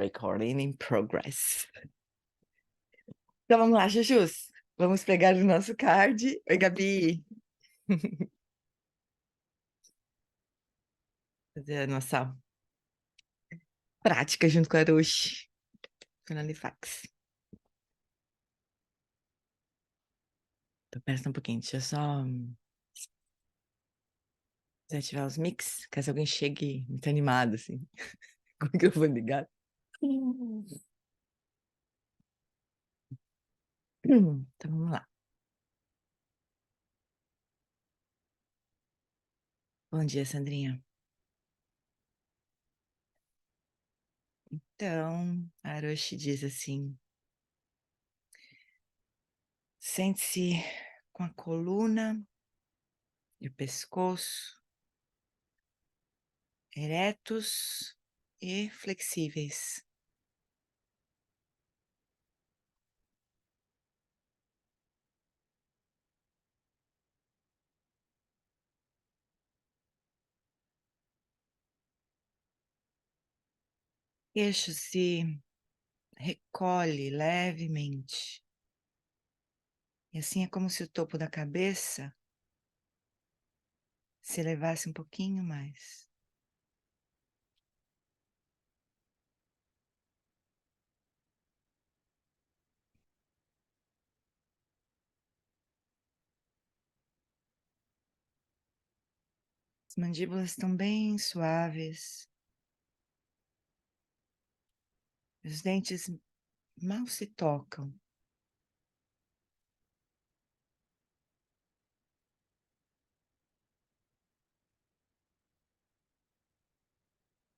Recording in progress. Então vamos lá, Jujus. Vamos pegar o nosso card. Oi, Gabi. Fazer a nossa prática junto com a Arushi. Finalifax. Então, pera um pouquinho, deixa eu só desativar os mix, caso alguém chegue muito animado, assim, com o microfone ligado. Então vamos lá. Bom dia, Sandrinha. Então, a Arushi diz assim: sente-se com a coluna e o pescoço eretos e flexíveis. Queixo se recolhe levemente. E assim é como se o topo da cabeça se elevasse um pouquinho mais. As mandíbulas estão bem suaves. Os dentes mal se tocam.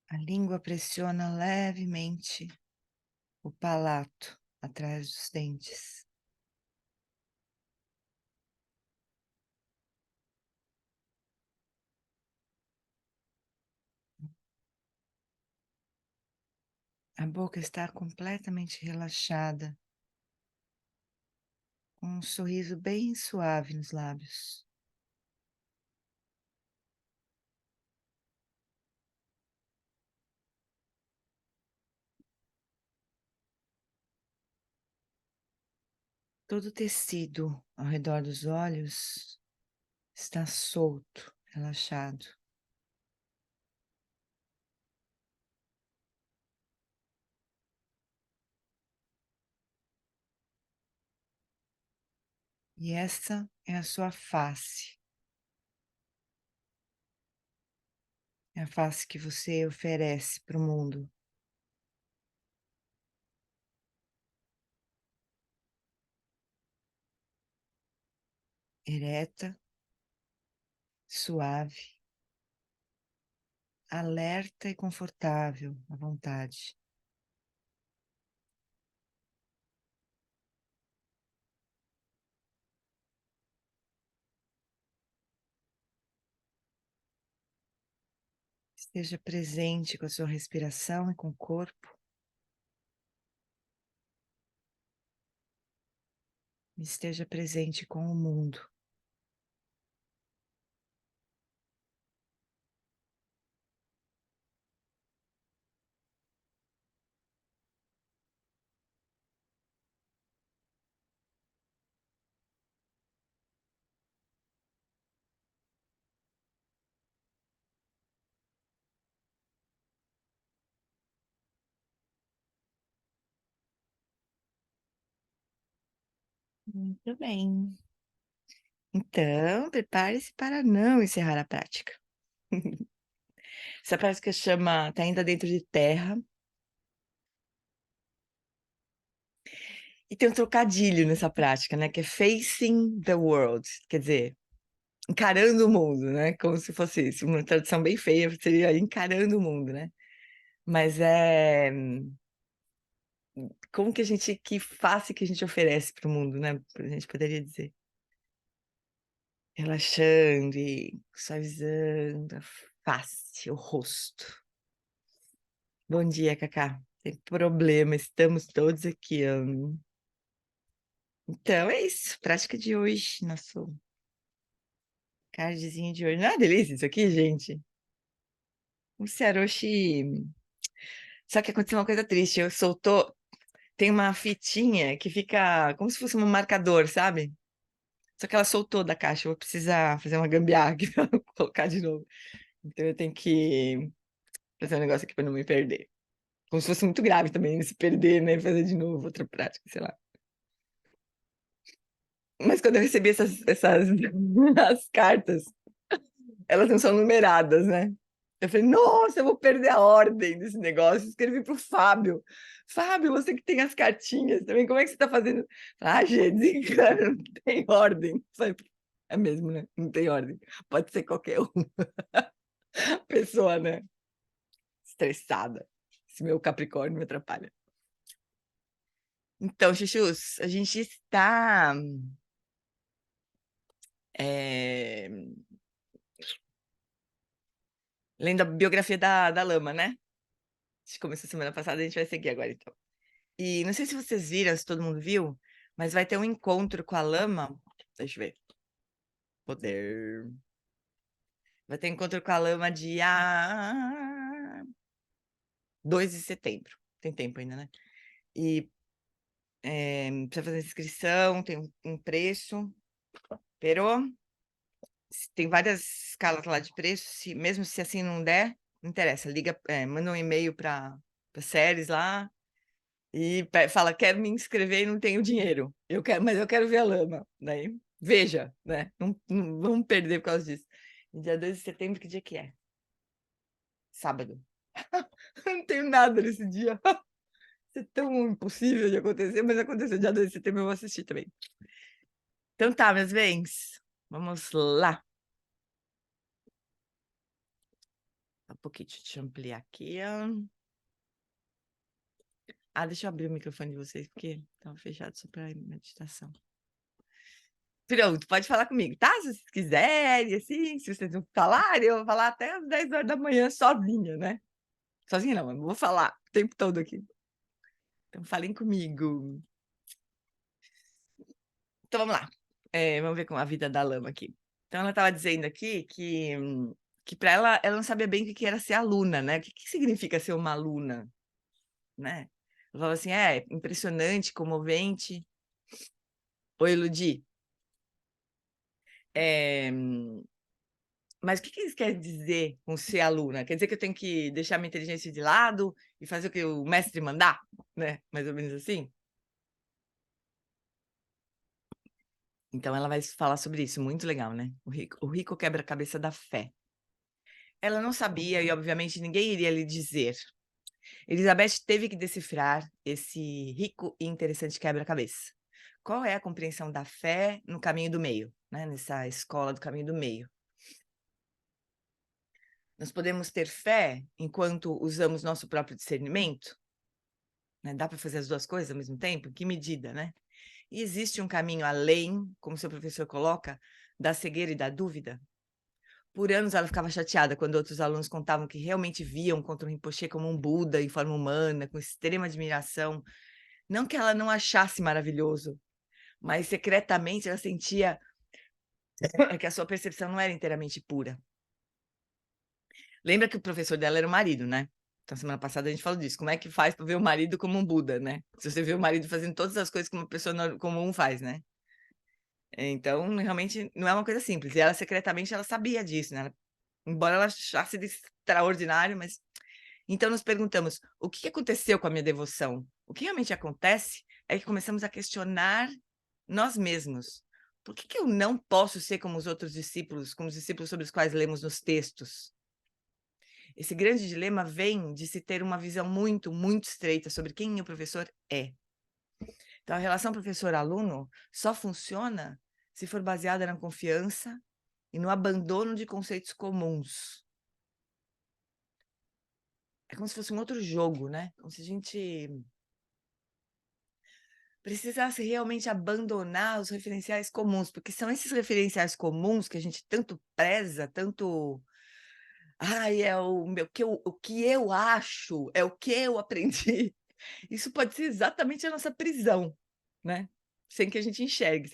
A língua pressiona levemente o palato atrás dos dentes. A boca está completamente relaxada, com um sorriso bem suave nos lábios. Todo o tecido ao redor dos olhos está solto, relaxado. E essa é a sua face. É a face que você oferece para o mundo. Ereta, suave, alerta e confortável à vontade. Esteja presente com a sua respiração e com o corpo. Esteja presente com o mundo. Muito bem. Então, prepare-se para não encerrar a prática. Essa prática chama, está ainda dentro de terra. E tem um trocadilho nessa prática, né? Que é facing the world. Quer dizer, encarando o mundo, né? Como se fosse isso. Uma tradução bem feia seria encarando o mundo, né? Mas é... Como que a gente... Que face que a gente oferece para o mundo, né? A gente poderia dizer. Relaxando e suavizando a face, o rosto. Bom dia, Cacá. Sem problema, estamos todos aqui. Então é isso, prática de hoje, nosso cardzinho de hoje. Não é uma delícia isso aqui, gente? O Aroshi Só que aconteceu uma coisa triste, soltou tem uma fitinha que fica como se fosse um marcador, sabe? Só que ela soltou da caixa, eu vou precisar fazer uma gambiarra aqui pra colocar de novo. Então eu tenho que fazer um negócio aqui para não me perder. Como se fosse muito grave também se perder, né? Fazer de novo outra prática, sei lá. Mas quando eu recebi essas as cartas, elas não são numeradas, né? Eu falei, nossa, eu vou perder a ordem desse negócio. Escrevi pro Fábio. Fábio, você que tem as cartinhas também, como é que você tá fazendo? Ah, gente, cara, não tem ordem. É mesmo, né? Não tem ordem. Pode ser qualquer pessoa, né? Estressada. Esse meu Capricórnio me atrapalha. Então, Chuchus, a gente está lendo a biografia da Lama, né? A gente começou semana passada, a gente vai seguir agora, então. E não sei se vocês viram, se todo mundo viu, mas vai ter um encontro com a Lama. Deixa eu ver. Poder. Vai ter encontro com a Lama dia 2 de setembro. Tem tempo ainda, né? E precisa fazer inscrição, tem um preço. Pero tem várias escalas lá de preço, mesmo se assim não der, não interessa, liga, manda um e-mail para séries lá e fala, quero me inscrever e não tenho dinheiro, mas eu quero ver a Lama, daí veja, né, não vamos perder por causa disso. E dia 2 de setembro, que dia que é? Sábado. Não tenho nada nesse dia. Isso é tão impossível de acontecer, mas aconteceu dia 2 de setembro, eu vou assistir também. Então tá, meus bens, vamos lá. Um pouquinho, deixa eu ampliar aqui. Deixa eu abrir o microfone de vocês, porque estava fechado só para meditação. Pronto, pode falar comigo, tá? Se vocês quiserem, assim, se vocês não falarem, eu vou falar até às 10 horas da manhã sozinha, né? Sozinha não, eu vou falar o tempo todo aqui. Então, falem comigo. Então, vamos lá. Vamos ver com a vida da Lama aqui. Então, ela estava dizendo aqui que para ela não sabia bem o que era ser aluna, né? O que significa ser uma aluna, né? Ela falava assim, impressionante, comovente. Oi, Ludi. Mas o que isso quer dizer com ser aluna? Quer dizer que eu tenho que deixar minha inteligência de lado e fazer o que o mestre mandar? Né? Mais ou menos assim? Então ela vai falar sobre isso, muito legal, né? O rico quebra-cabeça da fé. Ela não sabia e, obviamente, ninguém iria lhe dizer. Elizabeth teve que decifrar esse rico e interessante quebra-cabeça. Qual é a compreensão da fé no caminho do meio, né? Nessa escola do caminho do meio? Nós podemos ter fé enquanto usamos nosso próprio discernimento? Né? Dá para fazer as duas coisas ao mesmo tempo? Em que medida, né? E existe um caminho além, como seu professor coloca, da cegueira e da dúvida? Por anos ela ficava chateada quando outros alunos contavam que realmente viam contra o Rinpoche como um Buda em forma humana, com extrema admiração. Não que ela não achasse maravilhoso, mas secretamente ela sentia que a sua percepção não era inteiramente pura. Lembra que o professor dela era o marido, né? Então, semana passada a gente falou disso. Como é que faz para ver o marido como um Buda, né? Se você vê o marido fazendo todas as coisas que uma pessoa comum faz, né? Então, realmente, não é uma coisa simples. E ela, secretamente, ela sabia disso, né? Embora ela achasse de extraordinário, mas... Então, nos perguntamos, o que aconteceu com a minha devoção? O que realmente acontece é que começamos a questionar nós mesmos. Por que eu não posso ser como os outros discípulos, como os discípulos sobre os quais lemos nos textos? Esse grande dilema vem de se ter uma visão muito, muito estreita sobre quem o professor é. Então, a relação professor-aluno só funciona se for baseada na confiança e no abandono de conceitos comuns. É como se fosse um outro jogo, né? Como se a gente precisasse realmente abandonar os referenciais comuns, porque são esses referenciais comuns que a gente tanto preza, tanto... é o que eu acho, é o que eu aprendi. Isso pode ser exatamente a nossa prisão, né? Sem que a gente enxergue,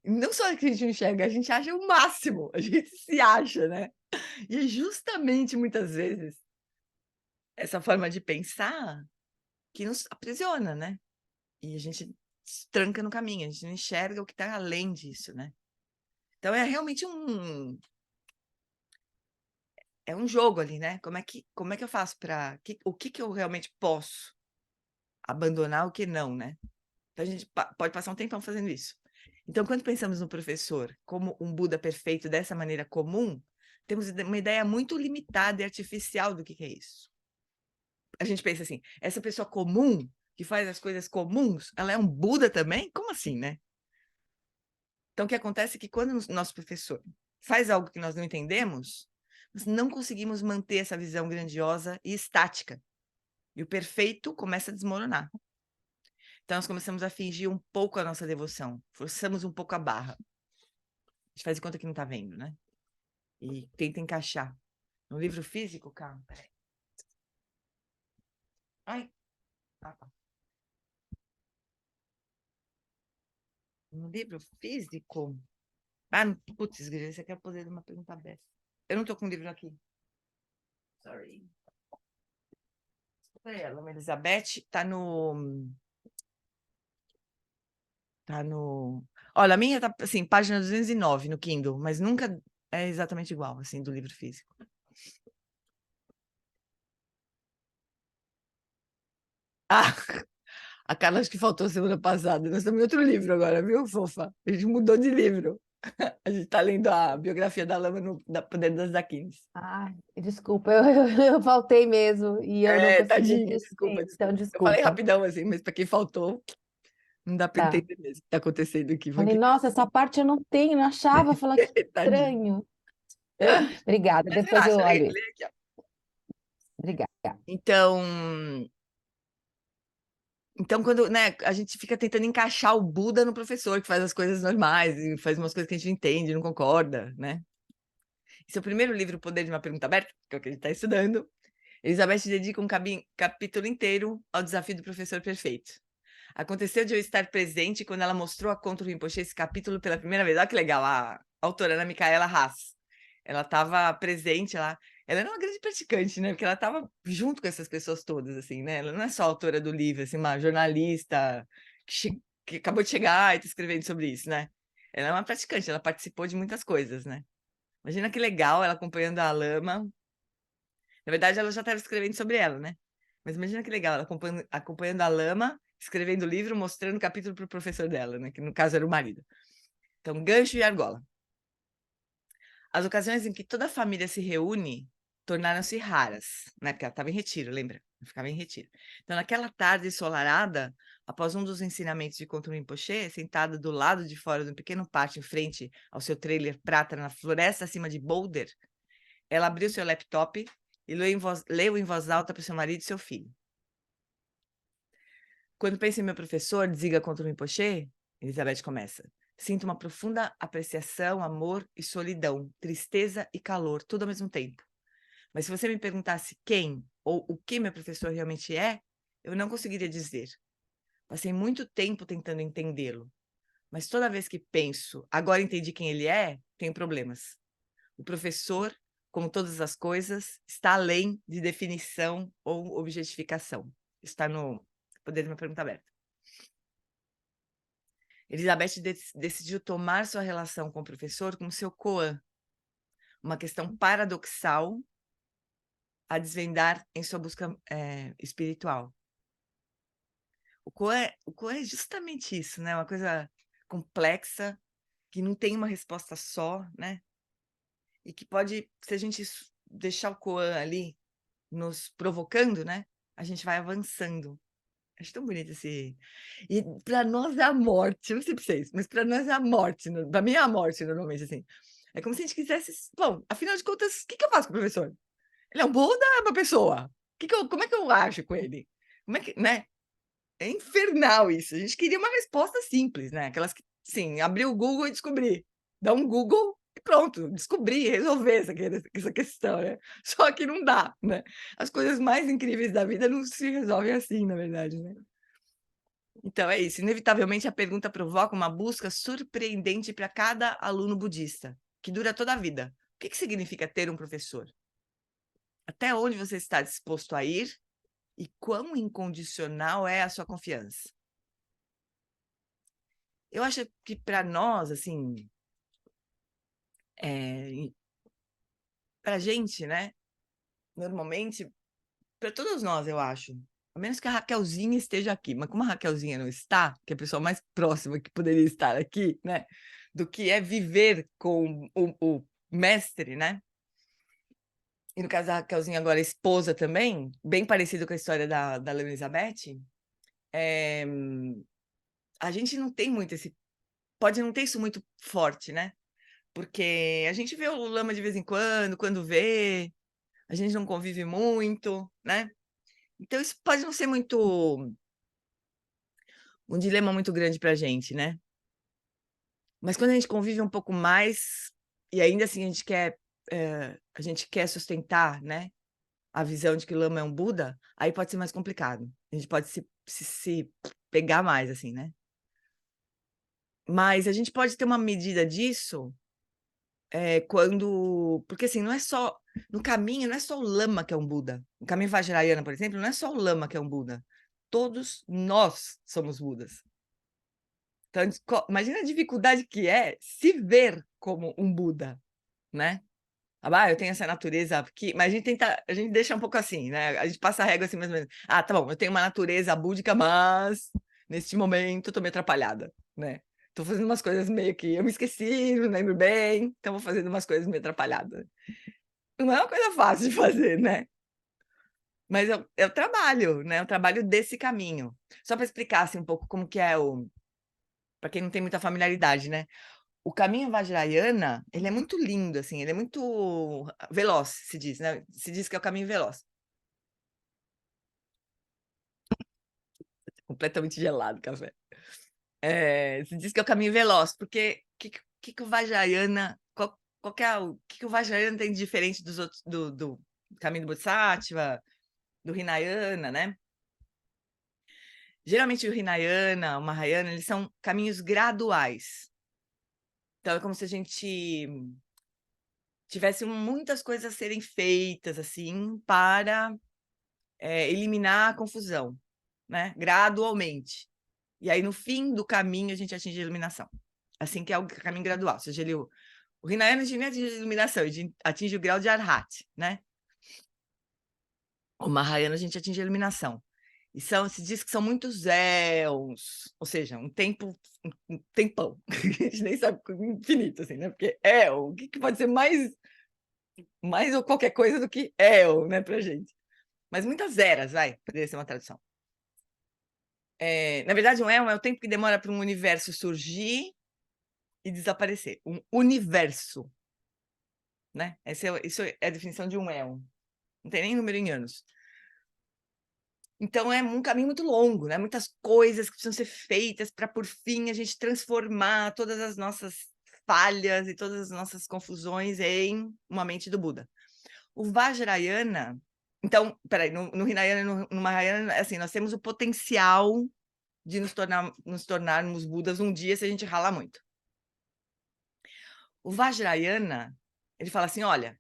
não só que a gente enxerga, a gente acha o máximo, a gente se acha, né? E é justamente muitas vezes essa forma de pensar que nos aprisiona, né? E a gente se tranca no caminho, a gente não enxerga o que está além disso, né? Então é realmente um jogo ali, né? Como é que eu faço para o que eu realmente posso abandonar, o que não, né? Então a gente pode passar um tempão fazendo isso. Então, quando pensamos no professor como um Buda perfeito dessa maneira comum, temos uma ideia muito limitada e artificial do que é isso. A gente pensa assim, essa pessoa comum, que faz as coisas comuns, ela é um Buda também? Como assim, né? Então, o que acontece é que quando o nosso professor faz algo que nós não entendemos, nós não conseguimos manter essa visão grandiosa e estática. E o perfeito começa a desmoronar. Então, nós começamos a fingir um pouco a nossa devoção, forçamos um pouco a barra. A gente faz de conta que não está vendo, né? E tenta encaixar. No livro físico, calma, peraí. Ai, tá. No livro físico. Putz, grilo, você quer poder de uma pergunta aberta. Eu não estou com o livro aqui. Sorry. Desculpa aí, a Lama Elizabeth está no. Tá no. Olha, a minha tá assim, página 209 no Kindle, mas nunca é exatamente igual, assim, do livro físico. Ah, a Carla acho que faltou semana passada. Nós estamos em outro livro agora, viu, fofa? A gente mudou de livro. A gente está lendo a biografia da Lama no da Poder das Daquines. Ai, desculpa, eu faltei mesmo e eu não É, consegui tadinha, assistir, desculpa, então desculpa. Eu falei desculpa. rapidão assim, mas para quem faltou, não dá para Tá. entender mesmo o que está acontecendo aqui. Falei, Porque... nossa, essa parte eu não tenho, não achava. Falar que Tadinho. estranho. Obrigada, Mas depois eu relaxa, olho lê isso. aqui, ó. Obrigada. Então, quando, né, a gente fica tentando encaixar o Buda no professor, que faz as coisas normais, e faz umas coisas que a gente não entende, não concorda, né? Seu primeiro livro, O Poder de uma Pergunta Aberta, que é o que a gente está estudando, Elizabeth dedica um capítulo inteiro ao desafio do professor perfeito. Aconteceu de eu estar presente quando ela mostrou a Conto Rinpoche esse capítulo pela primeira vez. Olha que legal, a autora Ana Micaela Haas. Ela estava presente lá. Ela era uma grande praticante, né? Porque ela estava junto com essas pessoas todas, assim, né? Ela não é só autora do livro, assim, uma jornalista que acabou de chegar e está escrevendo sobre isso, né? Ela é uma praticante, ela participou de muitas coisas, né? Imagina que legal ela acompanhando a Lama. Na verdade, ela já estava escrevendo sobre ela, né? Mas imagina que legal, ela acompanhando a Lama, escrevendo o livro, mostrando o capítulo para o professor dela, né? Que no caso era o marido. Então, gancho e argola. As ocasiões em que toda a família se reúne tornaram-se raras, né? Porque ela estava em retiro, lembra? Ela ficava em retiro. Então, naquela tarde ensolarada, após um dos ensinamentos de Conto Rinpoche, sentada do lado de fora de um pequeno pátio em frente ao seu trailer prata na floresta acima de Boulder, ela abriu seu laptop e leu em voz alta para seu marido e seu filho. Quando penso em meu professor, Dziga Conto Rinpoche, Elizabeth começa. Sinto uma profunda apreciação, amor e solidão, tristeza e calor, tudo ao mesmo tempo. Mas se você me perguntasse quem ou o que meu professor realmente é, eu não conseguiria dizer. Passei muito tempo tentando entendê-lo, mas toda vez que penso, agora entendi quem ele é, tenho problemas. O professor, como todas as coisas, está além de definição ou objetificação. Está no Poder de uma Pergunta Aberta. Elizabeth decidiu tomar sua relação com o professor como seu koan, uma questão paradoxal a desvendar em sua busca espiritual. O koan é justamente isso, né? Uma coisa complexa, que não tem uma resposta só, né? E que pode, se a gente deixar o koan ali nos provocando, né? A gente vai avançando. Acho tão bonito esse. E para nós é a morte, eu não sei para vocês, mas para nós é a morte, para mim é a morte normalmente, assim. É como se a gente quisesse. Bom, afinal de contas, o que eu faço com o professor? Ele é um Buda, é uma pessoa? Como é que eu ajo com ele? Como é que, né? É infernal isso. A gente queria uma resposta simples, né? Aquelas que, sim, abrir o Google e descobrir. Dá um Google e pronto, descobrir, resolver essa questão, né? Só que não dá, né? As coisas mais incríveis da vida não se resolvem assim, na verdade, né? Então é isso. Inevitavelmente a pergunta provoca uma busca surpreendente para cada aluno budista, que dura toda a vida. O que significa ter um professor? Até onde você está disposto a ir e quão incondicional é a sua confiança. Eu acho que para nós, assim, para a gente, né? Normalmente, para todos nós, eu acho. A menos que a Raquelzinha esteja aqui, mas como a Raquelzinha não está, que é a pessoa mais próxima que poderia estar aqui, né? Do que é viver com o mestre, né? E no caso da Raquelzinha, agora esposa também, bem parecido com a história da Leona Elizabeth, a gente não tem muito esse. Pode não ter isso muito forte, né? Porque a gente vê o Lama de vez em quando vê, a gente não convive muito, né? Então isso pode não ser muito um dilema muito grande para a gente, né? Mas quando a gente convive um pouco mais e ainda assim a gente quer sustentar, né? A visão de que o Lama é um Buda, aí pode ser mais complicado. A gente pode se pegar mais, assim, né? Mas a gente pode ter uma medida disso quando. Porque assim, não é só. No caminho, não é só o Lama que é um Buda. No caminho Vajrayana, por exemplo, não é só o Lama que é um Buda. Todos nós somos Budas. Então, imagina a dificuldade que é se ver como um Buda, né? Eu tenho essa natureza aqui, mas a gente deixa um pouco assim, né? A gente passa a régua assim mais ou menos. Ah, tá bom, eu tenho uma natureza búdica, mas neste momento tô meio atrapalhada, né? Tô fazendo umas coisas meio que eu me esqueci, não lembro bem, então vou fazendo umas coisas meio atrapalhadas. Não é uma coisa fácil de fazer, né? Mas é o trabalho, né? O trabalho desse caminho. Só para explicar assim, um pouco como que é para quem não tem muita familiaridade, né? O caminho Vajrayana, ele é muito lindo, assim, ele é muito veloz, se diz, né? Se diz que é o caminho veloz. Completamente gelado o café. Se diz que é o caminho veloz, porque que o Vajrayana, qual que é o que o Vajrayana tem de diferente dos outros, do caminho do Bodhisattva, do Hinayana, né? Geralmente o Hinayana, o Mahayana, eles são caminhos graduais. Então é como se a gente tivesse muitas coisas a serem feitas assim para eliminar a confusão, né? Gradualmente. E aí no fim do caminho a gente atinge a iluminação. Assim que é o caminho gradual. Ou seja, o Hinayana a gente nem atinge a iluminação, a gente atinge o grau de Arhat, né? O Mahayana a gente atinge a iluminação. E se diz que são muitos éons, ou seja, um tempão. A gente nem sabe infinito, assim, né? Porque éon, o que pode ser mais ou qualquer coisa do que éon, né, pra gente? Mas muitas eras, poderia ser uma tradução. Na verdade, um éon é o tempo que demora para um universo surgir e desaparecer. Um universo, né? Isso é a definição de um éon. Não tem nem número em anos. Então é um caminho muito longo, né? Muitas coisas que precisam ser feitas para, por fim, a gente transformar todas as nossas falhas e todas as nossas confusões em uma mente do Buda. O Vajrayana, então, peraí, no Hinayana e no Mahayana, assim, nós temos o potencial de nos tornarmos Budas um dia se a gente ralar muito. O Vajrayana, ele fala assim, olha,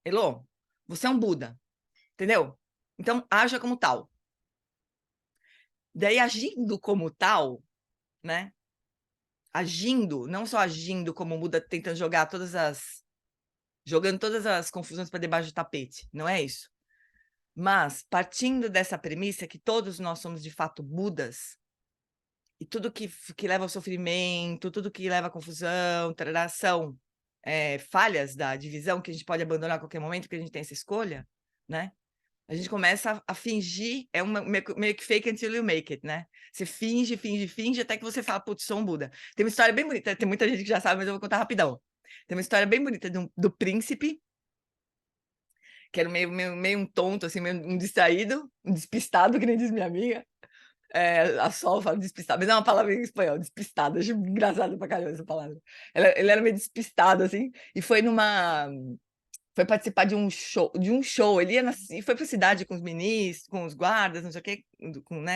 Elô, você é um Buda, entendeu? Então, haja como tal. Daí, agindo como tal, né? Agindo, não só agindo como um Buda tentando jogando todas as confusões para debaixo do tapete, não é isso. Mas, partindo dessa premissa que todos nós somos de fato Budas, e tudo que leva ao sofrimento, tudo que leva à confusão, são falhas da divisão que a gente pode abandonar a qualquer momento, porque a gente tem essa escolha, né? A gente começa a fingir, meio que fake until you make it, né? Você finge, finge, finge, até que você fala, putz, sou um Buda. Tem uma história bem bonita, tem muita gente que já sabe, mas eu vou contar rapidão. Tem uma história bem bonita do príncipe, que era meio um tonto, assim, meio um distraído, um despistado, que nem diz minha amiga. A Sol fala despistado, mas é uma palavra em espanhol, despistado, acho engraçado pra caramba essa palavra. Ele era meio despistado, assim, e foi participar de um show, ele foi pra cidade com os ministros, com os guardas, não sei o quê,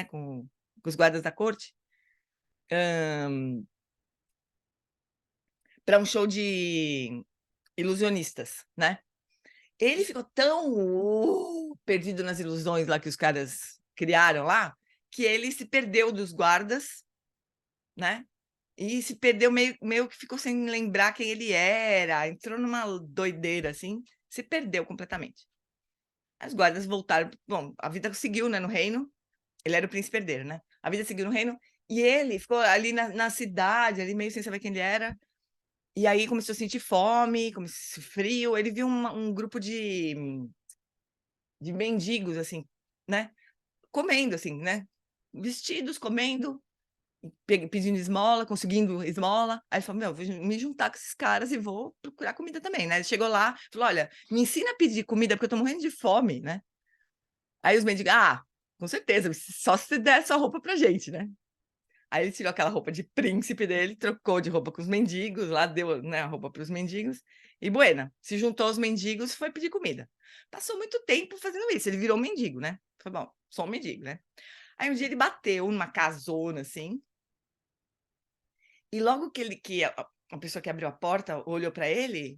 com os guardas da corte, para um show de ilusionistas, né? Ele ficou tão perdido nas ilusões lá que os caras criaram lá, que ele se perdeu dos guardas, né? E se perdeu meio que ficou sem lembrar quem ele era, entrou numa doideira assim, se perdeu completamente. As guardas voltaram, bom, a vida seguiu, né, no reino. Ele era o príncipe herdeiro, né? A vida seguiu no reino e ele ficou ali na cidade, ali meio sem saber quem ele era. E aí começou a sentir fome, começou a sentir frio. Ele viu um grupo de mendigos, assim, né? Comendo, assim, né? Vestidos, comendo, pedindo esmola, conseguindo esmola. Aí ele falou: Meu, vou me juntar com esses caras e vou procurar comida também, né? Ele chegou lá, falou: Olha, me ensina a pedir comida porque eu tô morrendo de fome, né? Aí os mendigos: Ah, com certeza, só se der essa roupa pra gente, né? Aí ele tirou aquela roupa de príncipe dele, trocou de roupa com os mendigos, lá deu, né, a roupa para os mendigos, e buena, se juntou aos mendigos e foi pedir comida. Passou muito tempo fazendo isso, ele virou mendigo, né? Foi bom, só um mendigo, né? Aí um dia ele bateu numa casona, assim, e logo que a pessoa que abriu a porta olhou para ele,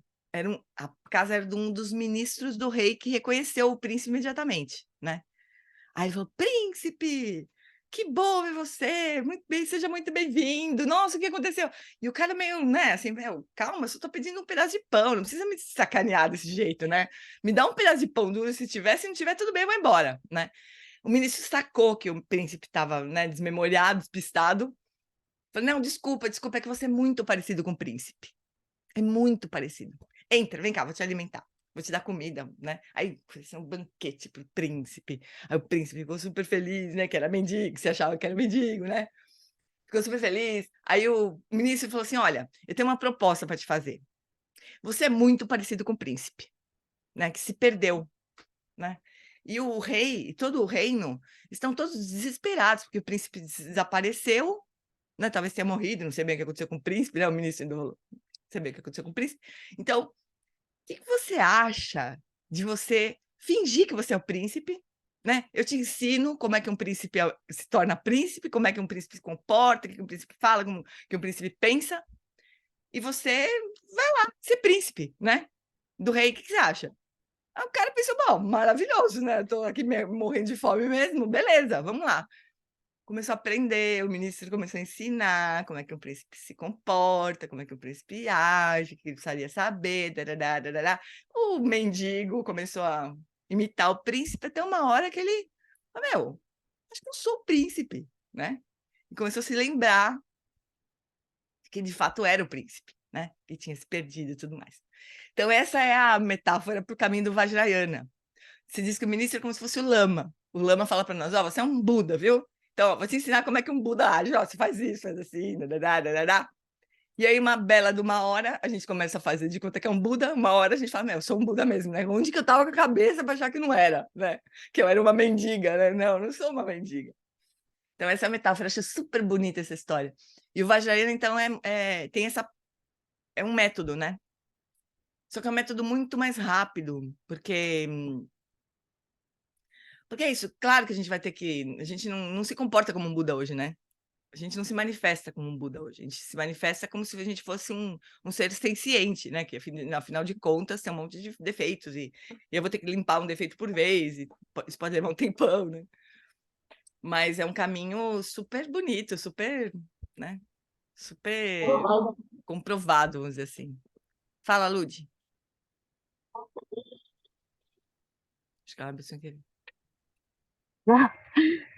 a casa era de um dos ministros do rei que reconheceu o príncipe imediatamente, né? Aí ele falou: "Príncipe, que bom ver você, muito bem, seja muito bem-vindo. Nossa, o que aconteceu?" E o cara meio, né, assim: "Meu, calma, eu só tô pedindo um pedaço de pão, não precisa me sacanear desse jeito, né. Me dá um pedaço de pão duro se tiver, se não tiver tudo bem, eu vou embora", né. O ministro sacou que o príncipe estava, né, desmemoriado, despistado, falou: "Não, desculpa, desculpa, é que você é muito parecido com o príncipe. É muito parecido. Entra, vem cá, vou te alimentar, vou te dar comida, né." Aí foi assim um banquete para o príncipe. Aí o príncipe ficou super feliz, né, que era mendigo, se achava que era mendigo, né. Ficou super feliz. Aí o ministro falou assim: "Olha, eu tenho uma proposta para te fazer. Você é muito parecido com o príncipe, né, que se perdeu, né. E o rei e todo o reino estão todos desesperados, porque o príncipe desapareceu, né, talvez tenha morrido, não sei bem o que aconteceu com o príncipe, né, o ministro não sei bem o que aconteceu com o príncipe. Então que você acha de você fingir que você é o príncipe, né? Eu te ensino como é que um príncipe se torna príncipe, como é que um príncipe se comporta, o que que um príncipe fala, como que um príncipe pensa, e você vai lá ser príncipe, né? Do rei, o que que você acha?" Aí o cara pensou: "Bom, maravilhoso, né? Eu tô aqui morrendo de fome mesmo, beleza, vamos lá." Começou a aprender, o ministro começou a ensinar como é que um príncipe se comporta, como é que um príncipe age, que ele precisaria saber, tarará, tarará. O mendigo começou a imitar o príncipe até uma hora que ele falou: "Meu, acho que eu sou o príncipe", né. E começou a se lembrar que de fato era o príncipe, né, que tinha se perdido e tudo mais. Então essa é a metáfora para o caminho do Vajrayana. Se diz que o ministro é como se fosse o lama. O lama fala para nós: "Ó, você é um Buda, viu? Então, ó, vou te ensinar como é que um Buda age. Ó, você faz isso, faz assim, dadadá, dadadá." E aí, uma bela de uma hora, a gente começa a fazer de conta que é um Buda, uma hora a gente fala: "Meu, eu sou um Buda mesmo, né? Onde que eu estava com a cabeça para achar que não era, né? Que eu era uma mendiga, né? Não, eu não sou uma mendiga." Então, essa é a metáfora, eu acho super bonita essa história. E o Vajrayana, então, tem essa, é um método, né? Só que é um método muito mais rápido, porque é isso, claro que a gente vai ter que. A gente não se comporta como um Buda hoje, né? A gente não se manifesta como um Buda hoje, a gente se manifesta como se a gente fosse um ser senciente, né? Que afinal de contas tem um monte de defeitos, e eu vou ter que limpar um defeito por vez, e isso pode levar um tempão, né? Mas é um caminho super bonito, super, né? Super comprovado, vamos dizer assim. Fala, Lud. Acho que ela abriu sem querer.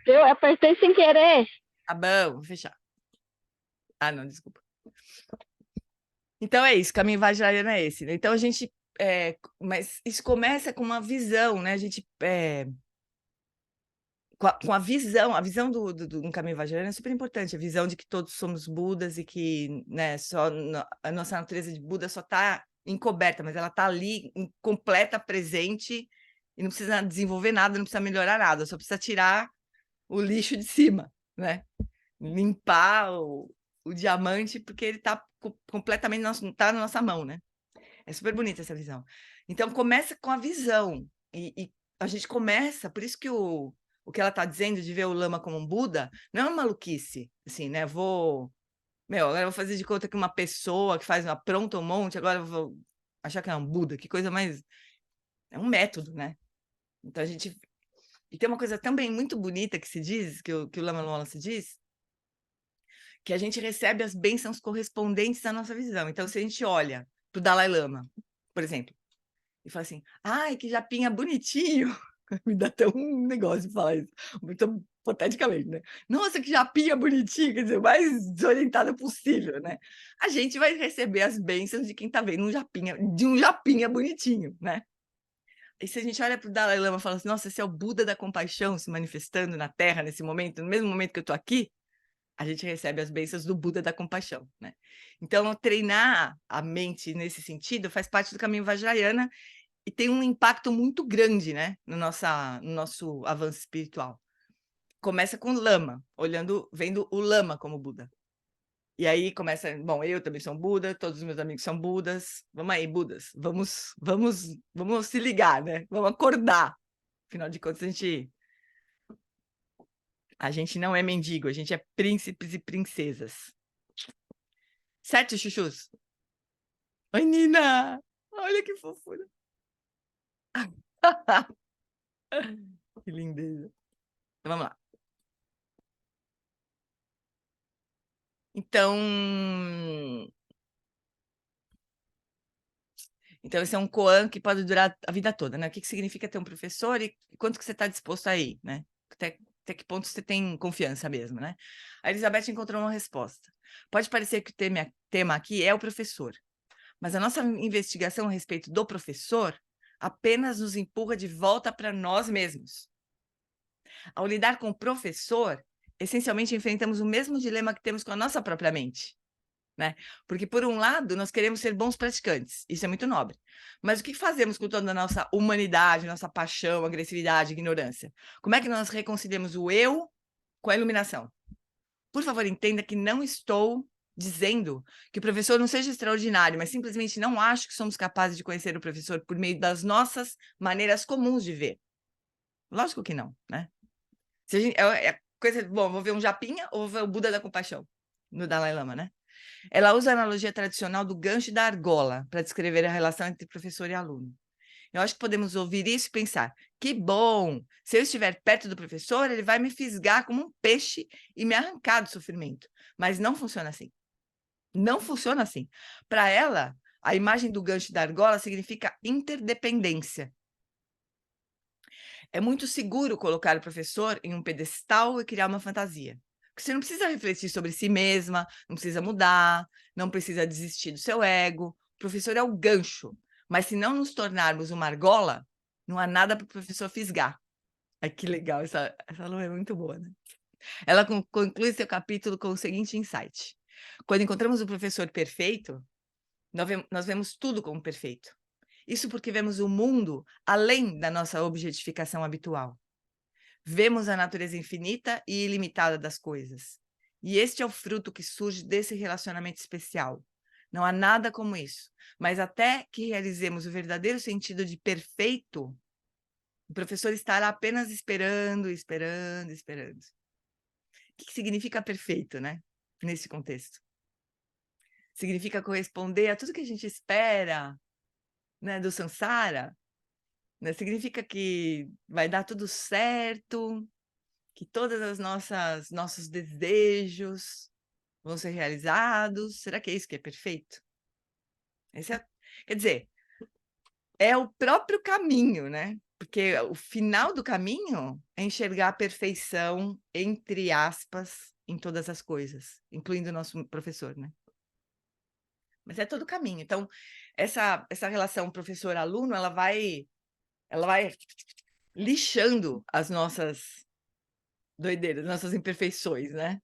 Eu apertei sem querer. Tá bom, vou fechar. Ah, não, desculpa. Então é isso, o caminho Vajrayana é esse, né. Então a gente, mas isso começa com uma visão, né, a gente, com a visão do caminho Vajrayana é super importante, a visão de que todos somos Budas e que, né, só a nossa natureza de Buda só está encoberta, mas ela está ali, em completa, presente, e não precisa desenvolver nada, não precisa melhorar nada, só precisa tirar o lixo de cima, né. Limpar o diamante, porque ele está completamente tá na nossa mão, né. É super bonita essa visão. Então começa com a visão, e a gente começa por isso que o que ela está dizendo de ver o lama como um Buda, não é uma maluquice, assim, né, agora eu vou fazer de conta que uma pessoa que apronta um monte, agora eu vou achar que é um Buda, que coisa mais É um método, né? Então a gente... E tem uma coisa também muito bonita que se diz, que o Lama Mola se diz, que a gente recebe as bênçãos correspondentes à nossa visão. Então, se a gente olha para o Dalai Lama, por exemplo, e fala assim, ai, que japinha bonitinho, me dá até um negócio de falar isso, muito hipoteticamente, né? Nossa, que japinha bonitinho, quer dizer, o mais desorientada possível, né? A gente vai receber as bênçãos de quem está vendo de um japinha bonitinho, né? E se a gente olha para o Dalai Lama e fala assim, nossa, esse é o Buda da compaixão se manifestando na Terra nesse momento, no mesmo momento que eu estou aqui, a gente recebe as bênçãos do Buda da compaixão, né? Então, treinar a mente nesse sentido faz parte do caminho Vajrayana e tem um impacto muito grande, né, no nosso avanço espiritual. Começa com o Lama, vendo o Lama como Buda. E aí começa, bom, eu também sou Buda, todos os meus amigos são Budas. Vamos aí, Budas, vamos se ligar, né? Vamos acordar. Afinal de contas, a gente não é mendigo, a gente é príncipes e princesas. Certo, chuchus? Oi, Nina! Olha que fofura! Que lindeza! Então, vamos lá. Então, esse é um koan que pode durar a vida toda, né? O que significa ter um professor e quanto que você está disposto a ir, né? Até que ponto você tem confiança mesmo, né? A Elizabeth encontrou uma resposta. Pode parecer que o tema aqui é o professor, mas a nossa investigação a respeito do professor apenas nos empurra de volta para nós mesmos. Ao lidar com o professor, essencialmente enfrentamos o mesmo dilema que temos com a nossa própria mente, né? Porque, por um lado, nós queremos ser bons praticantes, isso é muito nobre. Mas o que fazemos com toda a nossa humanidade, nossa paixão, agressividade, ignorância? Como é que nós reconciliamos o eu com a iluminação? Por favor, entenda que não estou dizendo que o professor não seja extraordinário, mas simplesmente não acho que somos capazes de conhecer o professor por meio das nossas maneiras comuns de ver. Lógico que não, né? Se a gente, coisa, bom, vou ver um japinha ou vou ver o Buda da compaixão no Dalai Lama, né? Ela usa a analogia tradicional do gancho e da argola para descrever a relação entre professor e aluno. Eu acho que podemos ouvir isso e pensar, que bom, se eu estiver perto do professor, ele vai me fisgar como um peixe e me arrancar do sofrimento. Mas não funciona assim. Não funciona assim. Para ela, a imagem do gancho e da argola significa interdependência. É muito seguro colocar o professor em um pedestal e criar uma fantasia. Porque você não precisa refletir sobre si mesma, não precisa mudar, não precisa desistir do seu ego. O professor é o gancho. Mas se não nos tornarmos uma argola, não há nada para o professor fisgar. Ai, que legal, essa Lu é muito boa, né? Ela conclui seu capítulo com o seguinte insight. Quando encontramos o professor perfeito, nós vemos tudo como perfeito. Isso porque vemos o mundo além da nossa objetificação habitual. Vemos a natureza infinita e ilimitada das coisas. E este é o fruto que surge desse relacionamento especial. Não há nada como isso. Mas até que realizemos o verdadeiro sentido de perfeito, o professor estará apenas esperando, esperando, esperando. O que significa perfeito, né? Nesse contexto. Significa corresponder a tudo que a gente espera, né, do samsara, né? Significa que vai dar tudo certo, que todas as nossos desejos vão ser realizados. Será que é isso que é perfeito? Quer dizer, é o próprio caminho, né? Porque o final do caminho é enxergar a perfeição, entre aspas, em todas as coisas, incluindo o nosso professor, né? Mas é todo o caminho. Então, essa relação professor-aluno, ela vai lixando as nossas doideiras, nossas imperfeições, né?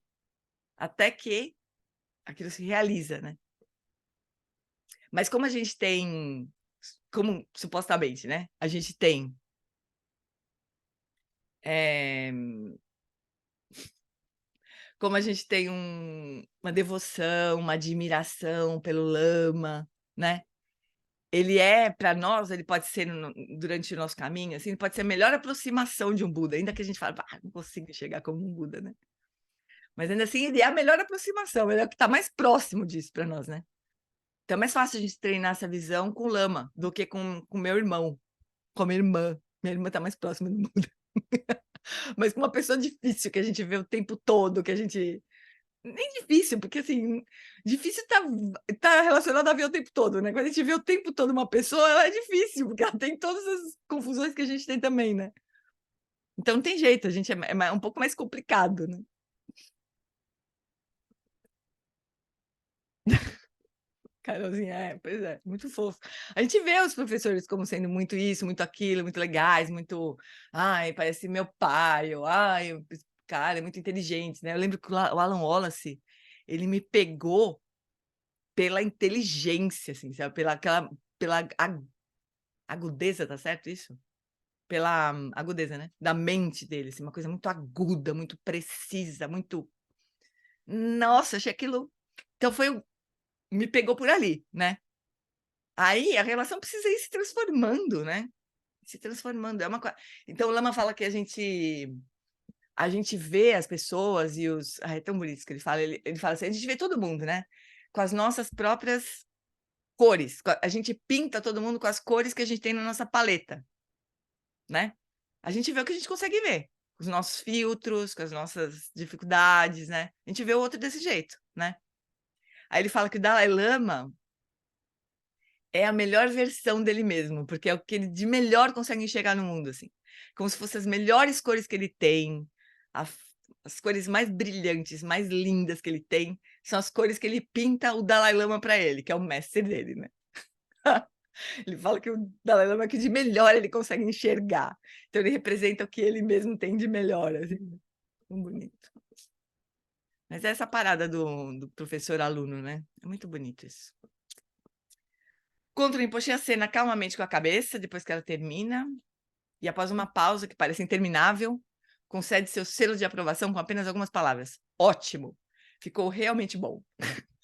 Até que aquilo se realiza, né? Mas como a gente tem, como supostamente, né? A gente tem como a gente tem uma devoção, uma admiração pelo lama, né? Ele para nós, ele pode ser durante o nosso caminho, assim, pode ser a melhor aproximação de um Buda, ainda que a gente fale, não consigo chegar como um Buda, né? Mas ainda assim, ele é a melhor aproximação, ele é o que está mais próximo disso para nós, né? Então é mais fácil a gente treinar essa visão com lama do que com meu irmão, com a minha irmã. Minha irmã tá mais próxima do mundo. Mas com uma pessoa difícil que a gente vê o tempo todo, que a gente nem difícil, porque assim, difícil tá relacionado a ver o tempo todo, né? Quando a gente vê o tempo todo uma pessoa, ela é difícil, porque ela tem todas as confusões que a gente tem também, né? Então não tem jeito, a gente é um pouco mais complicado, né? Carolzinha, pois é, muito fofo. A gente vê os professores como sendo muito isso, muito aquilo, muito legais, muito, ai, parece meu pai, ou ai, esse cara é muito inteligente, né? Eu lembro que o Alan Wallace, ele me pegou pela inteligência, assim, sabe? Pela agudeza, tá certo isso? Pela agudeza, né? Da mente dele, assim, uma coisa muito aguda, muito precisa, muito. Nossa, achei aquilo. Então me pegou por ali, né? Aí a relação precisa ir se transformando, né? Se transformando. Então o Lama fala que a gente vê as pessoas e os. Ah, é tão bonito isso que ele fala. Ele fala assim: a gente vê todo mundo, né? Com as nossas próprias cores. A gente pinta todo mundo com as cores que a gente tem na nossa paleta, né? A gente vê o que a gente consegue ver, com os nossos filtros, com as nossas dificuldades, né? A gente vê o outro desse jeito, né? Aí ele fala que o Dalai Lama é a melhor versão dele mesmo, porque é o que ele de melhor consegue enxergar no mundo, assim. Como se fossem as melhores cores que ele tem, a- as cores mais brilhantes, mais lindas que ele tem, são as cores que ele pinta o Dalai Lama para ele, que é o mestre dele, né? Ele fala que o Dalai Lama é o que de melhor ele consegue enxergar. Então ele representa o que ele mesmo tem de melhor, assim. Muito bonito. Mas é essa parada do professor-aluno, né? É muito bonito isso. Contra o Rinpoche acena calmamente com a cabeça, depois que ela termina, e após uma pausa que parece interminável, concede seu selo de aprovação com apenas algumas palavras. Ótimo! Ficou realmente bom.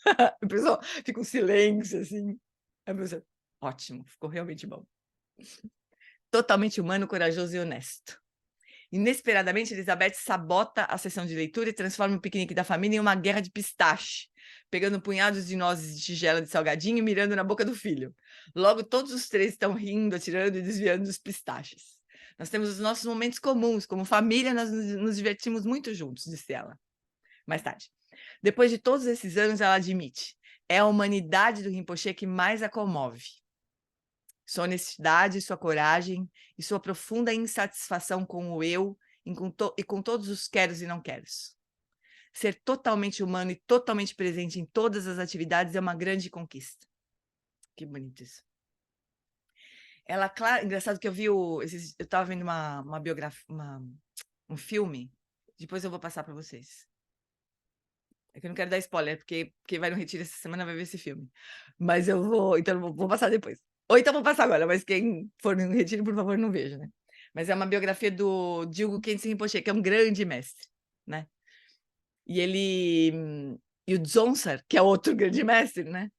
A pessoa fica um silêncio, assim. A pessoa, ótimo, ficou realmente bom. Totalmente humano, corajoso e honesto. Inesperadamente, Elizabeth sabota a sessão de leitura e transforma o piquenique da família em uma guerra de pistache, pegando punhados de nozes de tigela de salgadinho e mirando na boca do filho. Logo, todos os três estão rindo, atirando e desviando dos pistaches. Nós temos os nossos momentos comuns, como família, nós nos divertimos muito juntos, disse ela. Mais tarde. Depois de todos esses anos, ela admite: é a humanidade do Rinpoche que mais a comove. Sua honestidade, sua coragem e sua profunda insatisfação com o eu e com todos os queros e não queros. Ser totalmente humano e totalmente presente em todas as atividades é uma grande conquista. Que bonito isso. Ela, claro, engraçado que eu estava vendo uma biografia, um filme, depois eu vou passar para vocês. É que eu não quero dar spoiler, porque quem vai no retiro essa semana vai ver esse filme. Mas então eu vou passar depois. Ou então vou passar agora, mas quem for no retiro, por favor, não veja, né? Mas é uma biografia do Dilgo Khyentse Rinpoche, que é um grande mestre, né? E o Dzongtsar, que é outro grande mestre, né?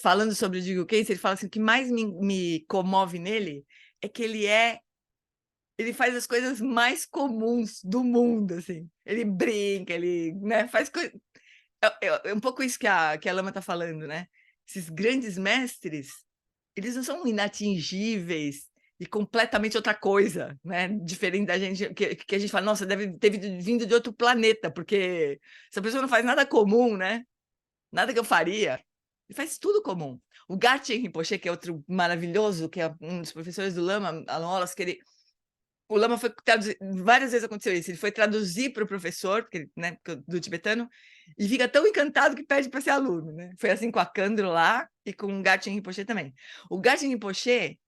Falando sobre o Dilgo Khyentse, ele fala assim: o que mais me comove nele é que ele faz as coisas mais comuns do mundo, assim. Ele brinca, ele, né, faz coisas. É um pouco isso que a Lama está falando, né? Esses grandes mestres, eles não são inatingíveis e completamente outra coisa, né? Diferente da gente, que a gente fala, nossa, deve ter vindo de outro planeta, porque essa pessoa não faz nada comum, né? Nada que eu faria. Ele faz tudo comum. O Garchen Rinpoche, que é outro maravilhoso, que é um dos professores do Lama, Alan Wallace, o Lama foi traduzir, várias vezes aconteceu isso, ele foi traduzir para o professor, né, do tibetano, e fica tão encantado que pede para ser aluno, né? Foi assim com a Kandro lá e com o Garchen Rinpoche também. O Garchen Rinpoche,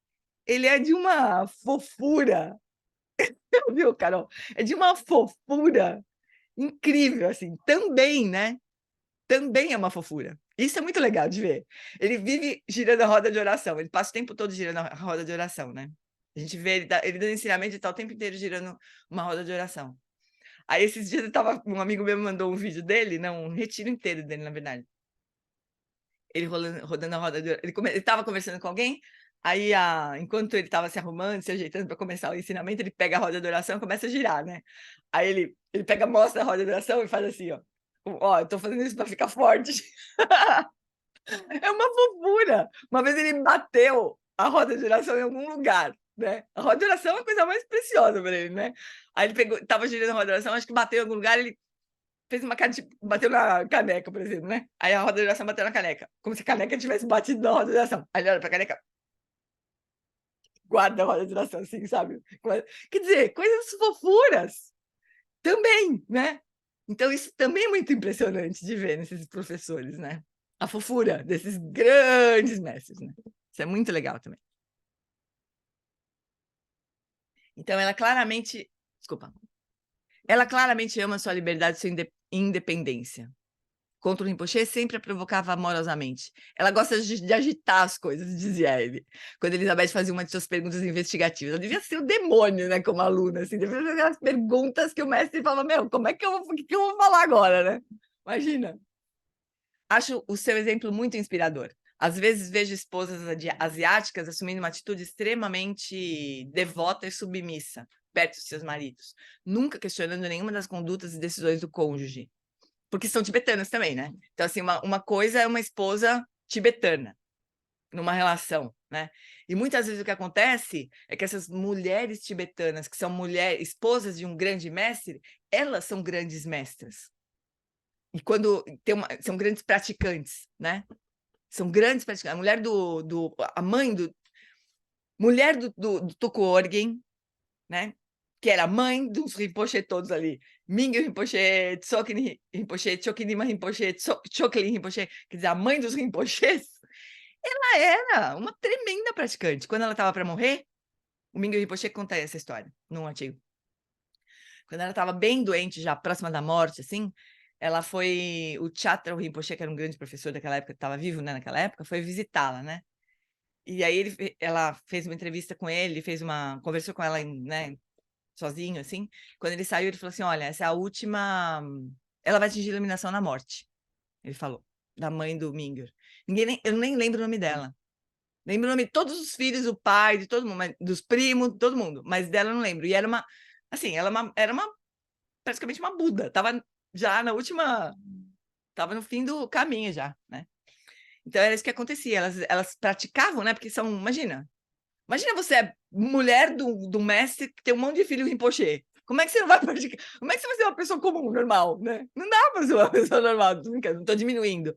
ele é de uma fofura, viu, Carol? É de uma fofura incrível, assim, também, né? Também é uma fofura. Isso é muito legal de ver. Ele vive girando a roda de oração, ele passa o tempo todo girando a roda de oração, né? A gente vê ele dando ensinamento e está o tempo inteiro girando uma roda de oração. Aí esses dias um amigo meu mandou um vídeo dele, não, um retiro inteiro dele, na verdade. Ele rodando a roda de oração. Ele estava conversando com alguém, aí enquanto ele estava se arrumando, se ajeitando para começar o ensinamento, ele pega a roda de oração e começa a girar, né? Aí ele pega, mostra a roda de oração e faz assim, ó, eu tô fazendo isso para ficar forte. É uma fofura. Uma vez ele bateu a roda de oração em algum lugar. né? A roda de oração é a coisa mais preciosa para ele, né? Aí ele pegou, estava girando a roda de oração, acho que bateu em algum lugar, ele fez uma cara, tipo, bateu na caneca, por exemplo, né? Aí a roda de oração bateu na caneca, como se a caneca tivesse batido na roda de oração. Aí ele olha para a caneca, guarda a roda de oração, assim, sabe? Quer dizer, coisas fofuras também, né? Então, isso também é muito impressionante de ver nesses professores, né? A fofura desses grandes mestres, né? Isso é muito legal também. Então, ela claramente... Desculpa. Ela claramente ama sua liberdade e sua independência. Contra o Rinpoche, sempre a provocava amorosamente. Ela gosta de agitar as coisas, dizia ele. Quando Elizabeth fazia uma de suas perguntas investigativas. Ela devia ser o demônio, né, como aluna, assim. Devia fazer aquelas perguntas que o mestre falava, meu, como é que eu vou falar agora, né? Imagina. Acho o seu exemplo muito inspirador. Às vezes vejo esposas asiáticas assumindo uma atitude extremamente devota e submissa perto de seus maridos, nunca questionando nenhuma das condutas e decisões do cônjuge. Porque são tibetanas também, né? Então, assim, uma coisa é uma esposa tibetana numa relação, né? E muitas vezes o que acontece é que essas mulheres tibetanas, que são esposas de um grande mestre, elas são grandes mestras. E quando são grandes praticantes, né? São grandes praticantes. A mãe do Tuku Orgen, né? Que era a mãe dos Rinpoche todos ali. Mingyur Rinpoche, Tsoknyi Rinpoche, Chokynima Rinpoche, Choklin Rinpoche, quer dizer, a mãe dos Rinpoches, ela era uma tremenda praticante. Quando ela estava para morrer, o Mingyur Rinpoche conta essa história num artigo. Quando ela estava bem doente, já próxima da morte, assim, ela foi... O Chatra Rinpoche, que era um grande professor daquela época, que estava vivo, né, naquela época, foi visitá-la, né? E aí ela fez uma entrevista com ele, conversou com ela, né, sozinho, assim. Quando ele saiu, ele falou assim, olha, essa é a última... Ela vai atingir a iluminação na morte, ele falou, da mãe do Mingyur. Eu nem lembro o nome dela. Lembro o nome de todos os filhos, o pai, de todo mundo, dos primos, de todo mundo, mas dela eu não lembro. E era uma... Assim, era praticamente uma Buda, estava já na última... Estava no fim do caminho já, né? Então era isso que acontecia, elas praticavam, né? Porque são, imagina você é mulher do mestre que tem um monte de filho Rinpoche. Como é que você não vai praticar? Como é que você vai ser uma pessoa comum, normal, né? Não dá para ser uma pessoa normal, não estou diminuindo.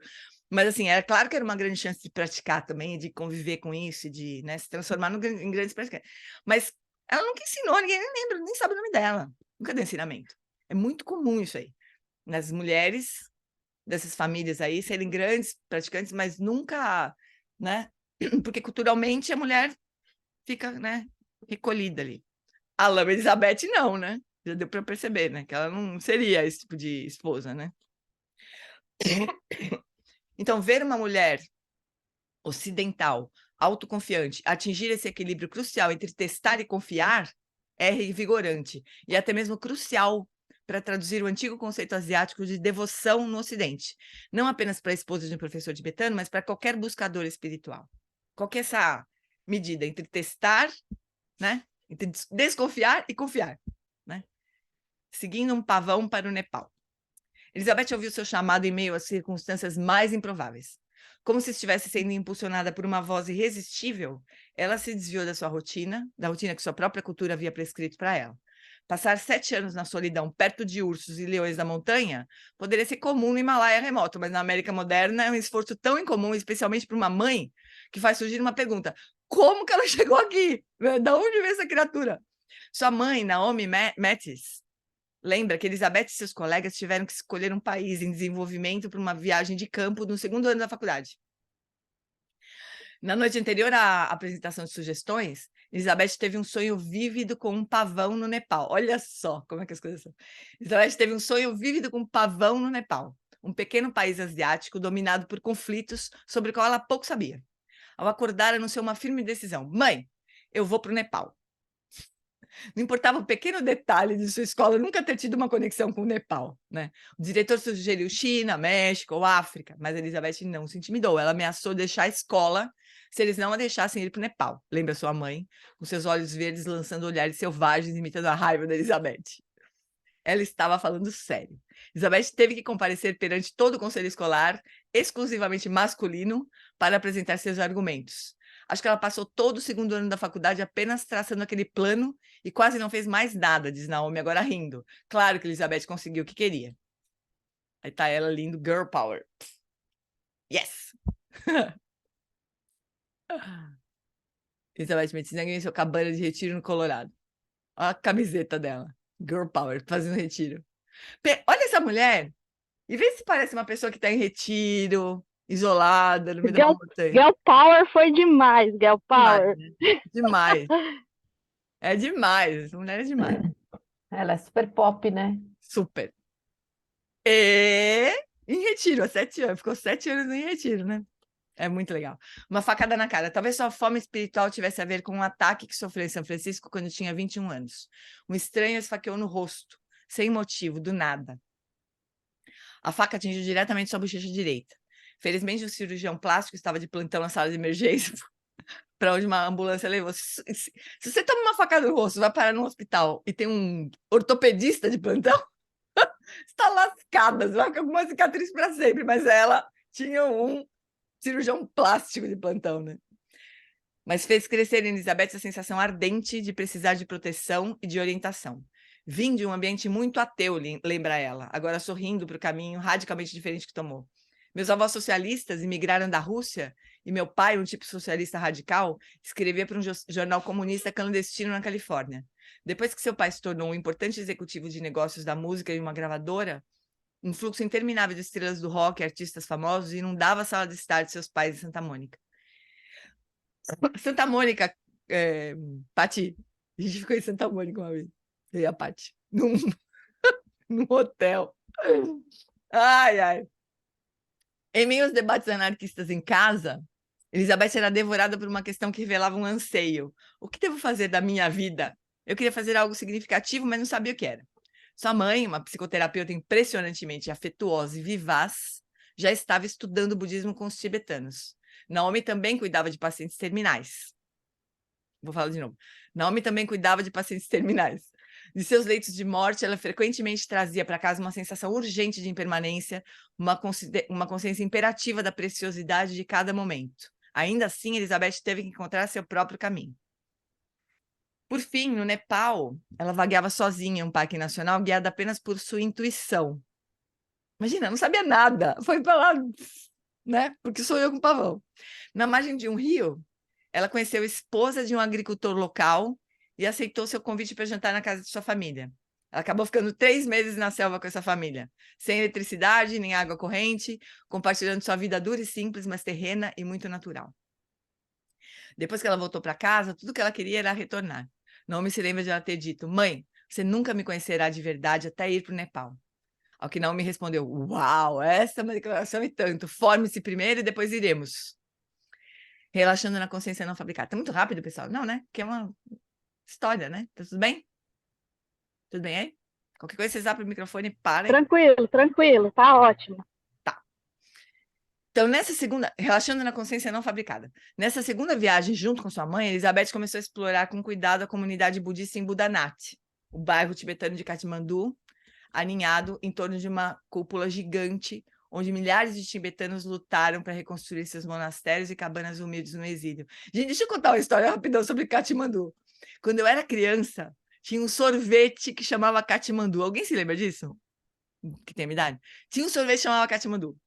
Mas, assim, era claro que era uma grande chance de praticar também, de conviver com isso, de, né, se transformar em grandes praticantes. Mas ela nunca ensinou, ninguém nem lembra, nem sabe o nome dela. Nunca deu ensinamento. É muito comum isso aí. Nas mulheres dessas famílias aí serem grandes praticantes, mas nunca, né? Porque culturalmente a mulher fica, né, recolhida ali. A Lama Elizabeth não, né? Já deu para perceber, né? Que ela não seria esse tipo de esposa, né? Então, ver uma mulher ocidental, autoconfiante, atingir esse equilíbrio crucial entre testar e confiar é revigorante e até mesmo crucial para traduzir o antigo conceito asiático de devoção no Ocidente, não apenas para a esposa de um professor tibetano, mas para qualquer buscador espiritual. Qual que é essa medida entre testar, né? Entre desconfiar e confiar, né? Seguindo um pavão para o Nepal. Elizabeth ouviu seu chamado em meio às circunstâncias mais improváveis. Como se estivesse sendo impulsionada por uma voz irresistível, ela se desviou da rotina que sua própria cultura havia prescrito para ela. Passar 7 anos na solidão, perto de ursos e leões da montanha, poderia ser comum no Himalaia remoto, mas na América moderna é um esforço tão incomum, especialmente para uma mãe, que faz surgir uma pergunta: como que ela chegou aqui? Da onde veio essa criatura? Sua mãe, Naomi Mattis, lembra que Elizabeth e seus colegas tiveram que escolher um país em desenvolvimento para uma viagem de campo no segundo ano da faculdade. Na noite anterior à apresentação de sugestões, Elizabeth teve um sonho vívido com um pavão no Nepal. Olha só como é que as coisas são. Elizabeth teve um sonho vívido com um pavão no Nepal, um pequeno país asiático dominado por conflitos sobre o qual ela pouco sabia. Ao acordar, anunciou uma firme decisão. Mãe, eu vou para o Nepal. Não importava o pequeno detalhe de sua escola nunca ter tido uma conexão com o Nepal, né? O diretor sugeriu China, México ou África, mas Elizabeth não se intimidou. Ela ameaçou deixar a escola se eles não a deixassem ir para o Nepal. Lembra sua mãe, com seus olhos verdes lançando olhares selvagens, imitando a raiva da Elizabeth. Ela estava falando sério. Elizabeth teve que comparecer perante todo o conselho escolar, exclusivamente masculino, para apresentar seus argumentos. Acho que ela passou todo o segundo ano da faculdade apenas traçando aquele plano e quase não fez mais nada, diz Naomi, agora rindo. Claro que Elizabeth conseguiu o que queria. Aí tá ela lindo, girl power. Yes! Elizabeth Metzinga ganhou sua cabana de retiro no Colorado. Olha a camiseta dela. Girl power, fazendo retiro. Olha essa mulher e vê se parece uma pessoa que tá em retiro, isolada, no meio da montanha. Girl Power foi demais, Girl Demais, Power. né? Demais. É demais, essa mulher é demais. Ela é super pop, né? Super. E em retiro, há 7 anos. Ficou 7 anos em retiro, né? É muito legal. Uma facada na cara. Talvez sua fome espiritual tivesse a ver com um ataque que sofreu em São Francisco quando tinha 21 anos. Um estranho esfaqueou no rosto, sem motivo, do nada. A faca atingiu diretamente sua bochecha direita. Felizmente, o cirurgião plástico estava de plantão na sala de emergência, para onde uma ambulância levou. Se você toma uma facada no rosto, vai parar no hospital e tem um ortopedista de plantão, você está lascada, você vai ficar com uma cicatriz para sempre. Mas ela tinha um cirurgião plástico de plantão, né? Mas fez crescer em Elizabeth a sensação ardente de precisar de proteção e de orientação. Vim de um ambiente muito ateu, lembra ela, agora sorrindo para o caminho radicalmente diferente que tomou. Meus avós socialistas imigraram da Rússia e meu pai, um tipo socialista radical, escrevia para um jornal comunista clandestino na Califórnia. Depois que seu pai se tornou um importante executivo de negócios da música em uma gravadora, um fluxo interminável de estrelas do rock e artistas famosos inundava a sala de estar de seus pais em Santa Mônica. Santa Mônica, Pati, a gente ficou em Santa Mônica uma vez, eu e a Pati, num hotel. Ai, ai. Em meio aos debates anarquistas em casa, Elizabeth era devorada por uma questão que revelava um anseio. O que devo fazer da minha vida? Eu queria fazer algo significativo, mas não sabia o que era. Sua mãe, uma psicoterapeuta impressionantemente afetuosa e vivaz, já estava estudando budismo com os tibetanos. Naomi também cuidava de pacientes terminais. Vou falar de novo. Naomi também cuidava de pacientes terminais. De seus leitos de morte, ela frequentemente trazia para casa uma sensação urgente de impermanência, uma consciência imperativa da preciosidade de cada momento. Ainda assim, Elizabeth teve que encontrar seu próprio caminho. Por fim, no Nepal, ela vagueava sozinha em um parque nacional, guiada apenas por sua intuição. Imagina, não sabia nada. Foi para lá, né? Porque sou eu com pavão. Na margem de um rio, ela conheceu a esposa de um agricultor local e aceitou seu convite para jantar na casa de sua família. Ela acabou ficando 3 meses na selva com essa família, sem eletricidade nem água corrente, compartilhando sua vida dura e simples, mas terrena e muito natural. Depois que ela voltou para casa, tudo que ela queria era retornar. Naomi se lembra de ela ter dito: mãe, você nunca me conhecerá de verdade até ir para o Nepal. Ao que Naomi respondeu: uau, essa é uma declaração e tanto. Forme-se primeiro e depois iremos. Relaxando na consciência não fabricada. Tá muito rápido, pessoal? Não, né? Porque é uma história, né? Tá tudo bem? Tudo bem aí? Qualquer coisa, vocês abrem o microfone e parem. Tranquilo, tranquilo, tá ótimo. Tá. Então, relaxando na consciência não fabricada. Nessa segunda viagem, junto com sua mãe, Elizabeth começou a explorar com cuidado a comunidade budista em Budanat, o bairro tibetano de Katmandu, aninhado em torno de uma cúpula gigante, onde milhares de tibetanos lutaram para reconstruir seus monastérios e cabanas humildes no exílio. Gente, deixa eu contar uma história rapidão sobre Katmandu. Quando eu era criança, tinha um sorvete que chamava Katmandu. Alguém se lembra disso? Que tem a minha idade? Tinha um sorvete que chamava Katmandu.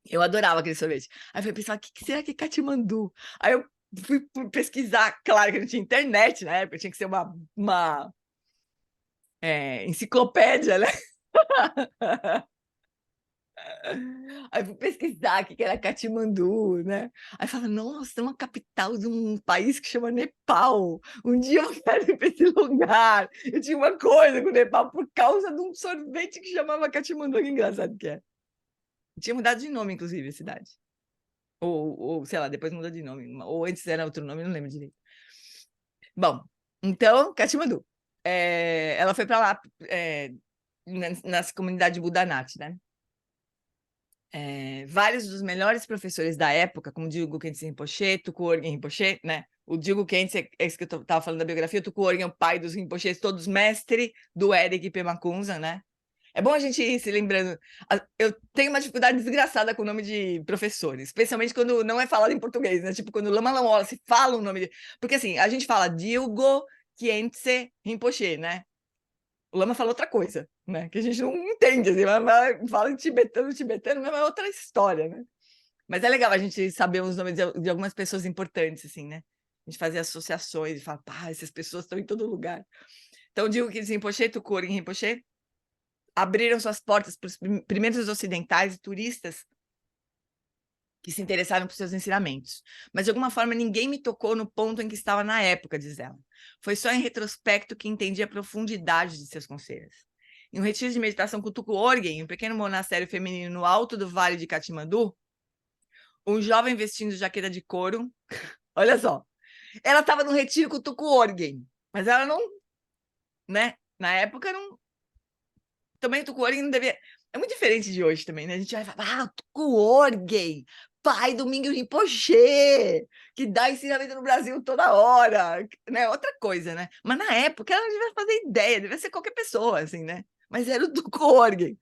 Eu adorava aquele sorvete. Aí eu pensava, o que será que é Katmandu? Aí eu fui pesquisar. Claro que não tinha internet na época, tinha que ser uma enciclopédia, né? Aí fui pesquisar o que era Katmandu, né? Aí falava, nossa, é uma capital de um país que chama Nepal. Um dia eu quero ir para esse lugar. Eu tinha uma coisa com o Nepal por causa de um sorvete que chamava Katmandu. Que engraçado que é. Tinha mudado de nome, inclusive, a cidade. Ou, sei lá, depois mudou de nome. Ou antes era outro nome, não lembro direito. Bom, então, Katmandu. Ela foi para lá, nessa comunidade de Budanat, né? Vários dos melhores professores da época, como Dilgo Khyentse Rinpoche, Tuku Orgen Rinpoche, né? O Dilgo Khyentse, é isso que eu estava falando da biografia, o Tuku Orgen é o pai dos Rinpoches, todos mestre do Eric Pema Kunza, né? É bom a gente ir se lembrando. Eu tenho uma dificuldade desgraçada com o nome de professores, especialmente quando não é falado em português, né? Tipo, quando o Lama Lamola se fala o nome de... Porque assim, a gente fala Dilgo Khyentse Rinpoche, né? O Lama fala outra coisa, né? Que a gente não entende, assim, fala em tibetano, mas é outra história, né? Mas é legal a gente saber os nomes de algumas pessoas importantes, assim, né? A gente fazer associações e falar, pá, essas pessoas estão em todo lugar. Então, digo que Rinpoche, Tukur e Rinpoche abriram suas portas para os primeiros ocidentais e turistas que se interessaram por seus ensinamentos. Mas, de alguma forma, ninguém me tocou no ponto em que estava na época, diz ela. Foi só em retrospecto que entendi a profundidade de seus conselhos. Em um retiro de meditação com Tuku Orgen, um pequeno monastério feminino no alto do vale de Katmandu, um jovem vestindo jaqueta de couro, olha só, ela estava no retiro com o Tuku Orgen, mas ela não, né, na época não, também o Tuku Orgen não devia, é muito diferente de hoje também, né, a gente vai falar, o Tuku Orgen, pai do Mingyur Rinpoche, que dá ensinamento no Brasil toda hora, né, outra coisa, né, mas na época ela não devia fazer ideia, devia ser qualquer pessoa, assim, né, mas era o Tuku Orgen.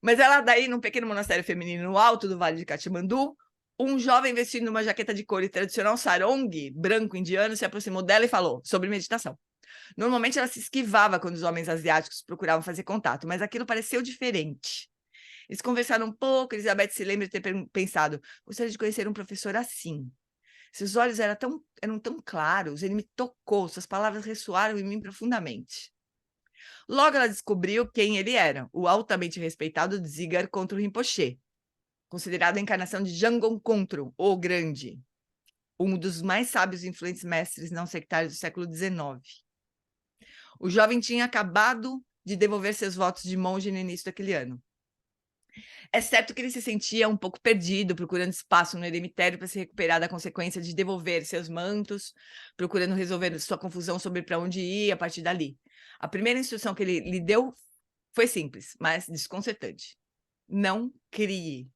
Mas ela daí, num pequeno monastério feminino no alto do Vale de Katmandu, um jovem vestindo uma jaqueta de couro e tradicional sarong, branco indiano, se aproximou dela e falou sobre meditação. Normalmente ela se esquivava quando os homens asiáticos procuravam fazer contato, mas aquilo pareceu diferente. Eles conversaram um pouco, Elizabeth se lembra de ter pensado, gostaria de conhecer um professor assim. Seus olhos eram tão claros, ele me tocou, suas palavras ressoaram em mim profundamente. Logo ela descobriu quem ele era, o altamente respeitado Dzigar Kongtrul Rinpoche, considerado a encarnação de Jamgon Kongtrul, o Grande, um dos mais sábios e influentes mestres não sectários do século XIX. O jovem tinha acabado de devolver seus votos de monge no início daquele ano. É certo que ele se sentia um pouco perdido, procurando espaço no eremitério para se recuperar da consequência de devolver seus mantos, procurando resolver sua confusão sobre para onde ir a partir dali. A primeira instrução que ele lhe deu foi simples, mas desconcertante. Não crie.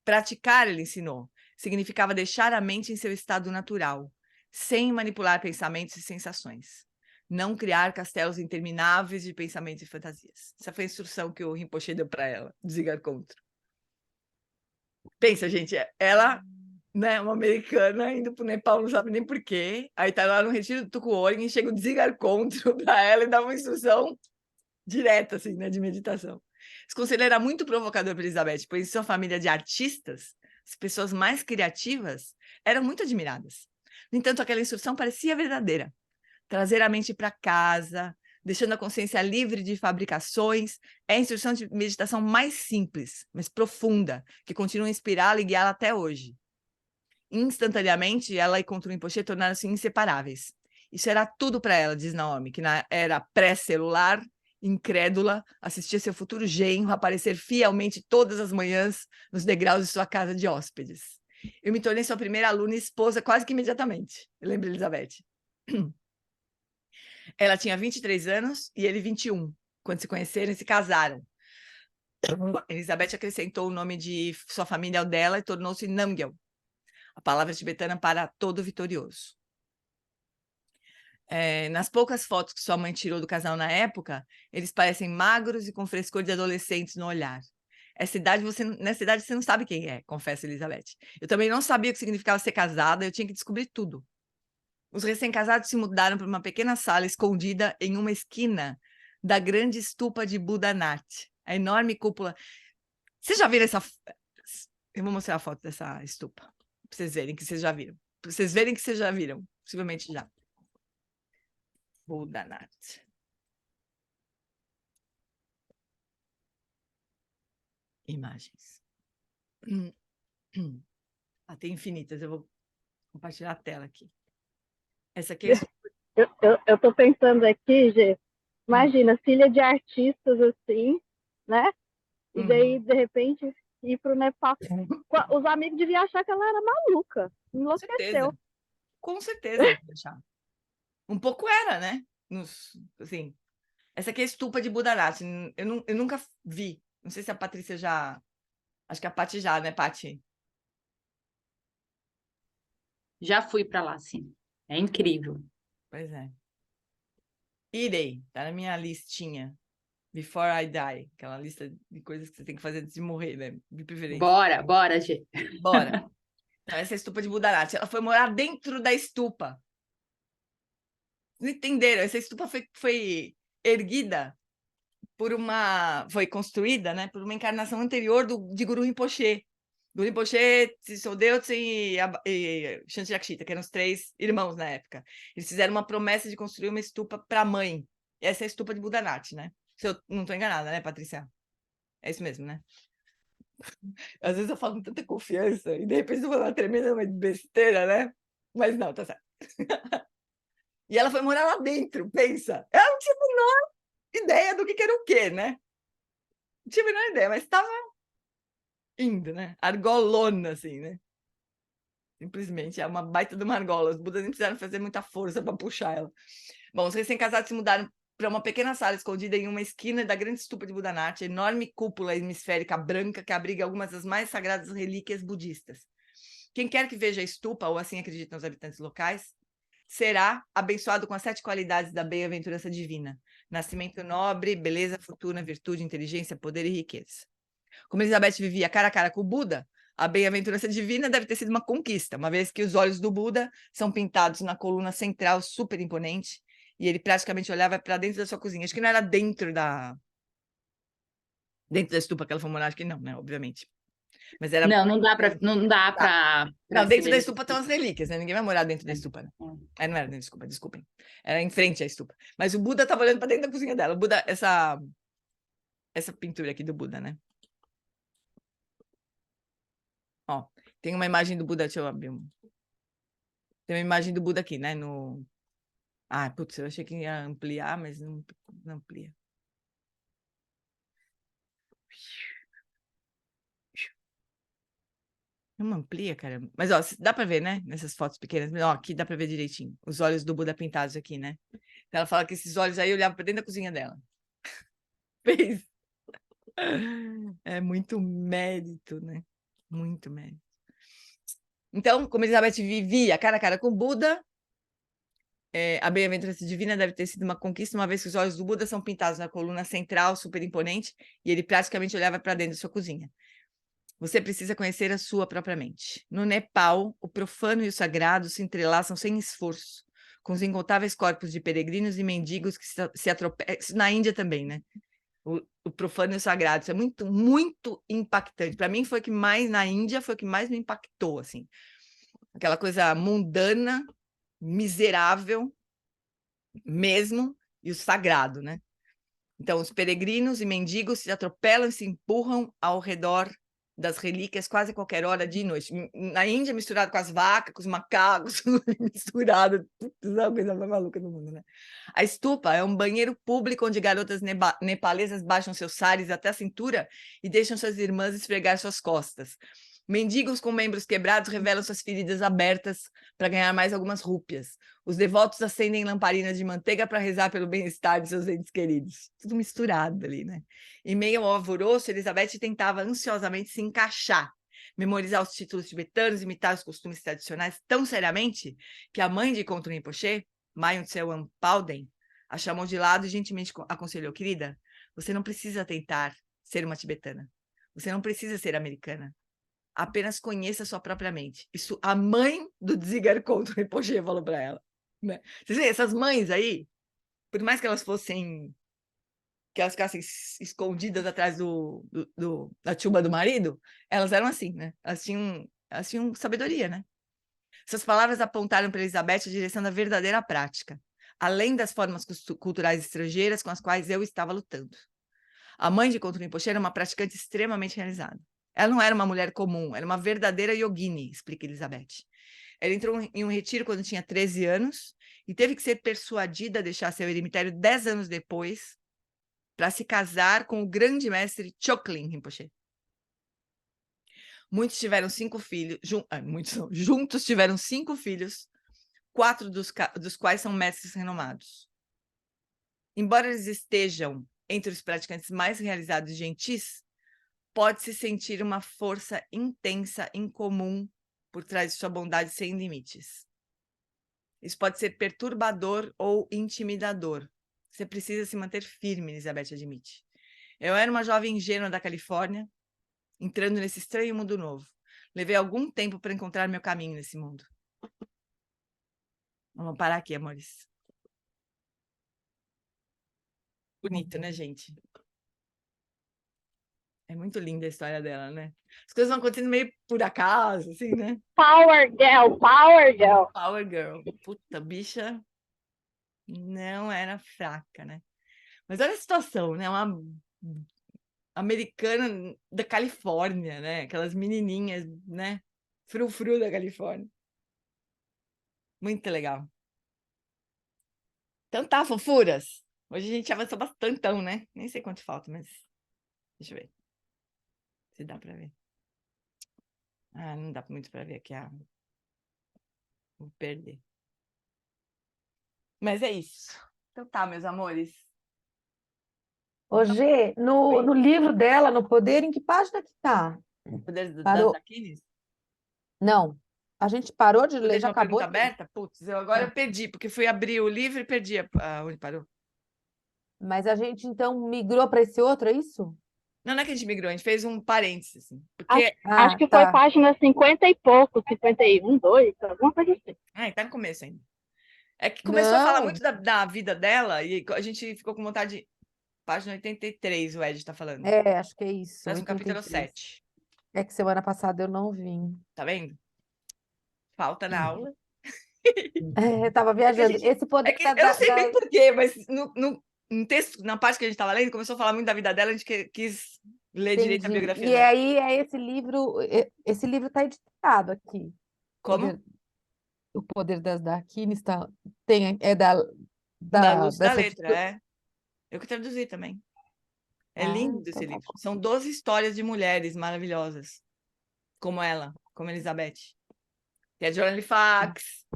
Praticar, ele ensinou, significava deixar a mente em seu estado natural, sem manipular pensamentos e sensações. Não criar castelos intermináveis de pensamentos e fantasias. Essa foi a instrução que o Rinpoche deu para ela, Dzigar Kongtrul. Pensa, gente, ela, né, uma americana indo para o Nepal, não sabe nem por quê. Aí tá lá no retiro do Tuku Orgen e chega o Dzigar Kongtrul para ela e dá uma instrução direta, assim, né, de meditação. Esse conselho era muito provocador para Elizabeth, pois em sua família de artistas, as pessoas mais criativas eram muito admiradas. No entanto, aquela instrução parecia verdadeira. Trazer a mente para casa, deixando a consciência livre de fabricações, é a instrução de meditação mais simples, mas profunda, que continua a inspirá-la e guiá-la até hoje. Instantaneamente, ela e Kongtrul Rinpoche tornaram-se inseparáveis. Isso era tudo para ela, diz Naomi, que na era pré-celular, incrédula, assistia seu futuro genro aparecer fielmente todas as manhãs nos degraus de sua casa de hóspedes. Eu me tornei sua primeira aluna e esposa quase que imediatamente, lembra Elizabeth. Ela tinha 23 anos e ele 21, quando se conheceram e se casaram. Elizabeth acrescentou o nome de sua família ao dela e tornou-se Namgyal, a palavra tibetana para todo vitorioso. Nas poucas fotos que sua mãe tirou do casal na época, eles parecem magros e com frescor de adolescentes no olhar. Nessa idade você não sabe quem é, confessa Elizabeth. Eu também não sabia o que significava ser casada, eu tinha que descobrir tudo. Os recém-casados se mudaram para uma pequena sala escondida em uma esquina da grande estupa de Buddhanath, a enorme cúpula. Vocês já viram essa... Eu vou mostrar a foto dessa estupa, para vocês verem que vocês já viram. Para vocês verem que vocês já viram, possivelmente já. Buddhanath. Imagens. Tem infinitas, eu vou compartilhar a tela aqui. Essa aqui é... Eu tô pensando aqui, Gê, imagina, filha de artistas assim, né? E daí, de repente, ir pro Nepal. Os amigos deviam achar que ela era maluca, enlouqueceu. Com certeza, vou deixar. Um pouco era, né? Assim, essa aqui é a estupa de Buddhanath. Eu nunca vi. Não sei se a Patrícia já... Acho que a Paty já, né, Paty? Já fui para lá, sim. É incrível. Pois é. Irei, tá na minha listinha. Before I Die, aquela lista de coisas que você tem que fazer antes de morrer, né? De preferência. Bora, Gê. Bora. Então, essa é a estupa de Budanati. Ela foi morar dentro da estupa. Não entenderam? Essa estupa foi erguida foi construída, né, por uma encarnação anterior de Guru Rinpoche. Guru Rinpoche, Tshissol Dötsen e Shanti Yakshita, que eram os 3 irmãos na época. Eles fizeram uma promessa de construir uma estupa para a mãe. Essa é a estupa de Budanati, né? Se eu não estou enganada, né, Patrícia? É isso mesmo, né? Às vezes eu falo com tanta confiança e de repente eu vou uma tremenda besteira, né? Mas não, tá certo. E ela foi morar lá dentro, pensa. Ela não tinha a menor ideia do que era o quê, né? Não tinha a menor ideia, mas estava indo, né? Argolona, assim, né? Simplesmente, é uma baita de uma argola. Os Budas nem precisaram fazer muita força para puxar ela. Bom, os recém-casados se mudaram para uma pequena sala escondida em uma esquina da grande estupa de Budanati, enorme cúpula hemisférica branca que abriga algumas das mais sagradas relíquias budistas. Quem quer que veja a estupa, ou assim acreditam os habitantes locais, será abençoado com as 7 qualidades da bem-aventurança divina: nascimento nobre, beleza, fortuna, virtude, inteligência, poder e riqueza. Como Elizabeth vivia cara a cara com o Buda, a bem-aventurança divina deve ter sido uma conquista, uma vez que os olhos do Buda são pintados na coluna central super imponente e ele praticamente olhava para dentro da sua cozinha. Acho que não era dentro da estupa que ela foi morar, acho que não, né? Obviamente. Mas era. Não dá pra Não, se dentro da ver. estupa estão as relíquias, né? Ninguém vai morar dentro da estupa, né? Não era dentro da estupa, desculpem. Era em frente à estupa. Mas o Buda estava olhando para dentro da cozinha dela. O Buda, essa pintura aqui do Buda, né? Ó, tem uma imagem do Buda, deixa eu abrir. Tem uma imagem do Buda aqui, né? Ah, putz, eu achei que ia ampliar, mas não amplia. Não amplia, cara. Mas, ó, dá para ver, né? Nessas fotos pequenas. Ó, aqui dá para ver direitinho. Os olhos do Buda pintados aqui, né? Então, ela fala que esses olhos aí olhavam para dentro da cozinha dela. Fez. É muito mérito, né? Muito mérito. Então, como Elizabeth vivia cara a cara com o Buda, a bem-aventurança divina deve ter sido uma conquista, uma vez que os olhos do Buda são pintados na coluna central, super imponente, e ele praticamente olhava para dentro da sua cozinha. Você precisa conhecer a sua própria mente. No Nepal, o profano e o sagrado se entrelaçam sem esforço, com os incontáveis corpos de peregrinos e mendigos que se atropelam. Na Índia também, né? O profano e o sagrado. Isso é muito, muito impactante. Para mim, foi o que mais, na Índia, foi o que mais me impactou, assim. Aquela coisa mundana, miserável mesmo, e o sagrado, né? Então, os peregrinos e mendigos se atropelam e se empurram ao redor das relíquias quase a qualquer hora, dia e noite. Na Índia, misturado com as vacas, com os macacos, misturado, é a coisa mais maluca do mundo, né? A estupa é um banheiro público onde garotas nepalesas baixam seus sares até a cintura e deixam suas irmãs esfregar suas costas. Mendigos com membros quebrados revelam suas feridas abertas para ganhar mais algumas rúpias. Os devotos acendem lamparinas de manteiga para rezar pelo bem-estar de seus entes queridos. Tudo misturado ali, né? Em meio ao alvoroço, Elizabeth tentava ansiosamente se encaixar, memorizar os títulos tibetanos, imitar os costumes tradicionais tão seriamente que a mãe de Kontrul Rinpoche, Mayun Tsewan Palden, a chamou de lado e gentilmente aconselhou: querida, você não precisa tentar ser uma tibetana. Você não precisa ser americana. Apenas conheça a sua própria mente. Isso a mãe do Dzigar Kontrul Rinpoche falou para ela. Né? Vocês veem, essas mães aí, por mais que elas fossem, que elas ficassem escondidas atrás da tuba do marido, elas eram assim, né? Elas tinham sabedoria, né? Essas palavras apontaram para Elizabeth a direção da verdadeira prática, além das formas culturais estrangeiras com as quais eu estava lutando. A mãe de Kontrul Rinpoche era uma praticante extremamente realizada. Ela não era uma mulher comum, era uma verdadeira yogini, explica Elizabeth. Ela entrou em um retiro quando tinha 13 anos e teve que ser persuadida a deixar seu eremitério 10 anos depois para se casar com o grande mestre Choklin Rinpoche. Muitos tiveram 5 filhos, juntos tiveram 5 filhos, 4 dos quais são mestres renomados. Embora eles estejam entre os praticantes mais realizados e gentis, pode-se sentir uma força intensa, incomum, por trás de sua bondade sem limites. Isso pode ser perturbador ou intimidador. Você precisa se manter firme, Elizabeth admite. Eu era uma jovem ingênua da Califórnia, entrando nesse estranho mundo novo. Levei algum tempo para encontrar meu caminho nesse mundo. Vamos parar aqui, amores. Bonito, né, gente? É muito linda a história dela, né? As coisas vão acontecendo meio por acaso, assim, né? Power girl, power girl. Power Girl. Puta, bicha não era fraca, né? Mas olha a situação, né? Uma americana da Califórnia, né? Aquelas menininhas, né? Frufru da Califórnia. Muito legal. Então tá, fofuras. Hoje a gente avançou bastantão, né? Nem sei quanto falta, mas deixa eu ver se dá pra ver. Ah, não dá muito pra ver aqui. Ah, vou perder. Mas é isso. Então tá, meus amores. Ô, Gê, no Oi. livro dela, No Poder, em que página que tá? O Poder das Parou. Aquiles? Não. A gente parou de ler, Poder de já uma acabou pergunta de ler. aberta? Putz, eu agora perdi, porque fui abrir o livro e perdi onde parou. Mas a gente, então, migrou para esse outro, é isso? Não, não é que a gente migrou, a gente fez um parênteses, assim. Acho, Porque. acho Ah, que foi tá. página 50 e pouco, 51, 2, alguma coisa assim. Ai, tá no começo ainda. É que começou a falar Não, muito da vida dela e a gente ficou com vontade. Página 83, o Ed tá falando. acho que é isso, Próximo capítulo 83. 7. É que semana passada eu não vim. Tá vendo? Falta na aula. Eu tava É que, a viajando. gente, Esse é poder que eu não sei bem porquê, mas no texto, na parte que a gente tava lendo, começou a falar muito da vida dela, a gente quis ler direito a Entendi. biografia E dela. aí é esse livro está editado aqui. Como? O Poder das Darkines é Da Lúcia da dessa Letra, editora. é. Eu que traduzi também. É Ah, lindo então esse tá livro. bom. São 12 histórias de mulheres maravilhosas, como ela, como Elizabeth. Tem a Joana Fax,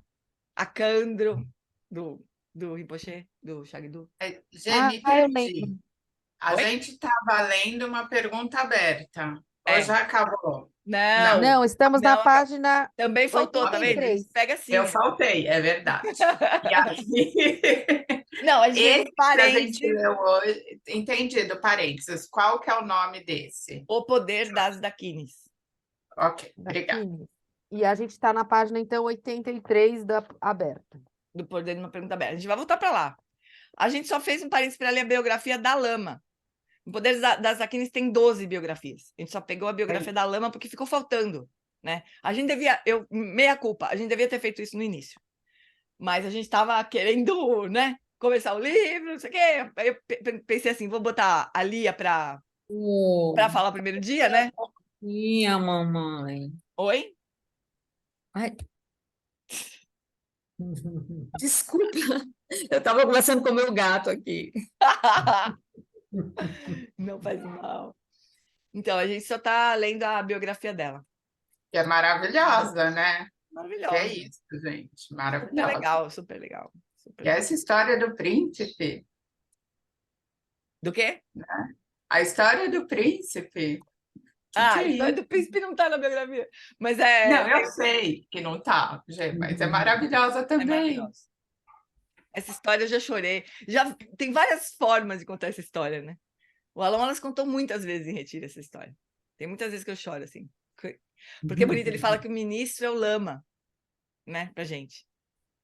a Candro, do Rinpoche, do Shagdu. Gê, me Eu perdi. lembro. A Oi? gente estava lendo uma pergunta aberta. Ou É. já acabou? Não. Não, Não, estamos na não, página também faltou, tá vendo? A gente 83. pega Eu assim, ó. faltei, é verdade. E aí, Não, a gente fez esse um que a gente parênteses, leu hoje, entendido, parênteses, qual que é o nome desse? o poder das Daquines. Ok, obrigada. Darkines. E a gente está na página, então, 83 da aberta. Do poder de uma pergunta aberta. A gente vai voltar para lá. A gente só fez um parênteses para ler a biografia da Lama. O Poder das Daquines tem 12 biografias. A gente só pegou a biografia da Lama porque ficou faltando, né? A gente devia, meia culpa, a gente devia ter feito isso no início. Mas a gente estava querendo, né, começar o livro, não sei o quê. Aí eu pensei assim, vou botar a Lia para falar o primeiro dia, né? Minha mamãe. Oi? Ai, desculpa, eu estava conversando com o meu gato aqui. Não faz mal. Então, a gente só está lendo a biografia dela. Que é maravilhosa, né? Que é Maravilhosa. isso, gente, Super maravilhosa. legal, super legal. Super E essa história do príncipe, Do quê? a história do príncipe, que Ah, é a história isso? do príncipe não está na biografia. Mas Não, eu sei que não tá, gente, mas é maravilhosa é também. maravilhoso. Essa história eu já chorei. Já tem várias formas de contar essa história, né? O Alan Wallace contou muitas vezes em retiro essa história. Tem muitas vezes que eu choro, assim. Porque é bonito, ele fala que o ministro é o lama, né, pra gente.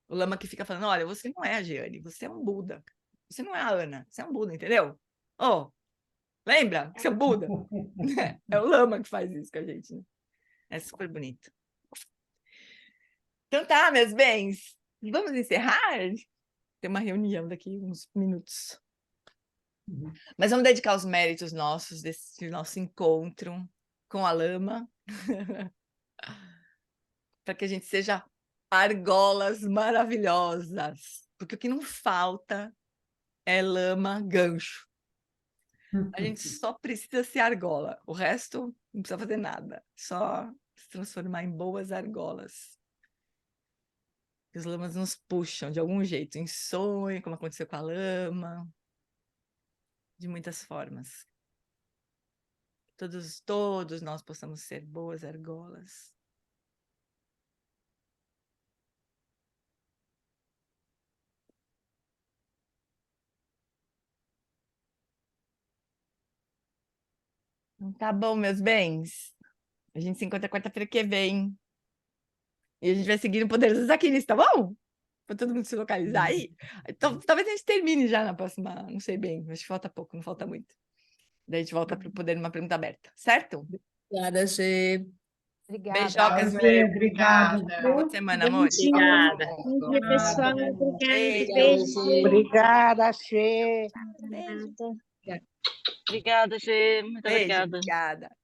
O lama que fica falando, olha, você não é a Giane, você é um Buda. Você não é a Ana, você é um Buda, entendeu? Oh, lembra que você é um Buda? É o lama que faz isso com a gente, né? É super bonito. Então tá, meus bens. Vamos encerrar? Tem uma reunião daqui uns minutos. Mas vamos dedicar os méritos nossos desse nosso encontro com a lama para que a gente seja argolas maravilhosas. Porque o que não falta é lama, gancho. A gente só precisa ser argola. O resto não precisa fazer nada. Só se transformar em boas argolas. Os lamas nos puxam de algum jeito, em sonho, como aconteceu com a lama, de muitas formas. Todos nós possamos ser boas argolas. Então tá bom, meus bens. A gente se encontra quarta-feira que vem. E a gente vai seguir no Poder dos Aquiles, tá bom? Pra todo mundo se localizar aí. Então, talvez a gente termine já na próxima, não sei bem, acho que falta pouco, não falta muito. Daí a gente volta para o Poder numa pergunta aberta, certo? Obrigada, Gê. Obrigada. Beijocas, Gê, Obrigada. boa semana, amor. Obrigada. Bom dia, pessoal. Obrigada. Beijo. Beijo. Obrigada, Xê. Beijo. Obrigada, Gê. Muito Beijo, obrigada. obrigada.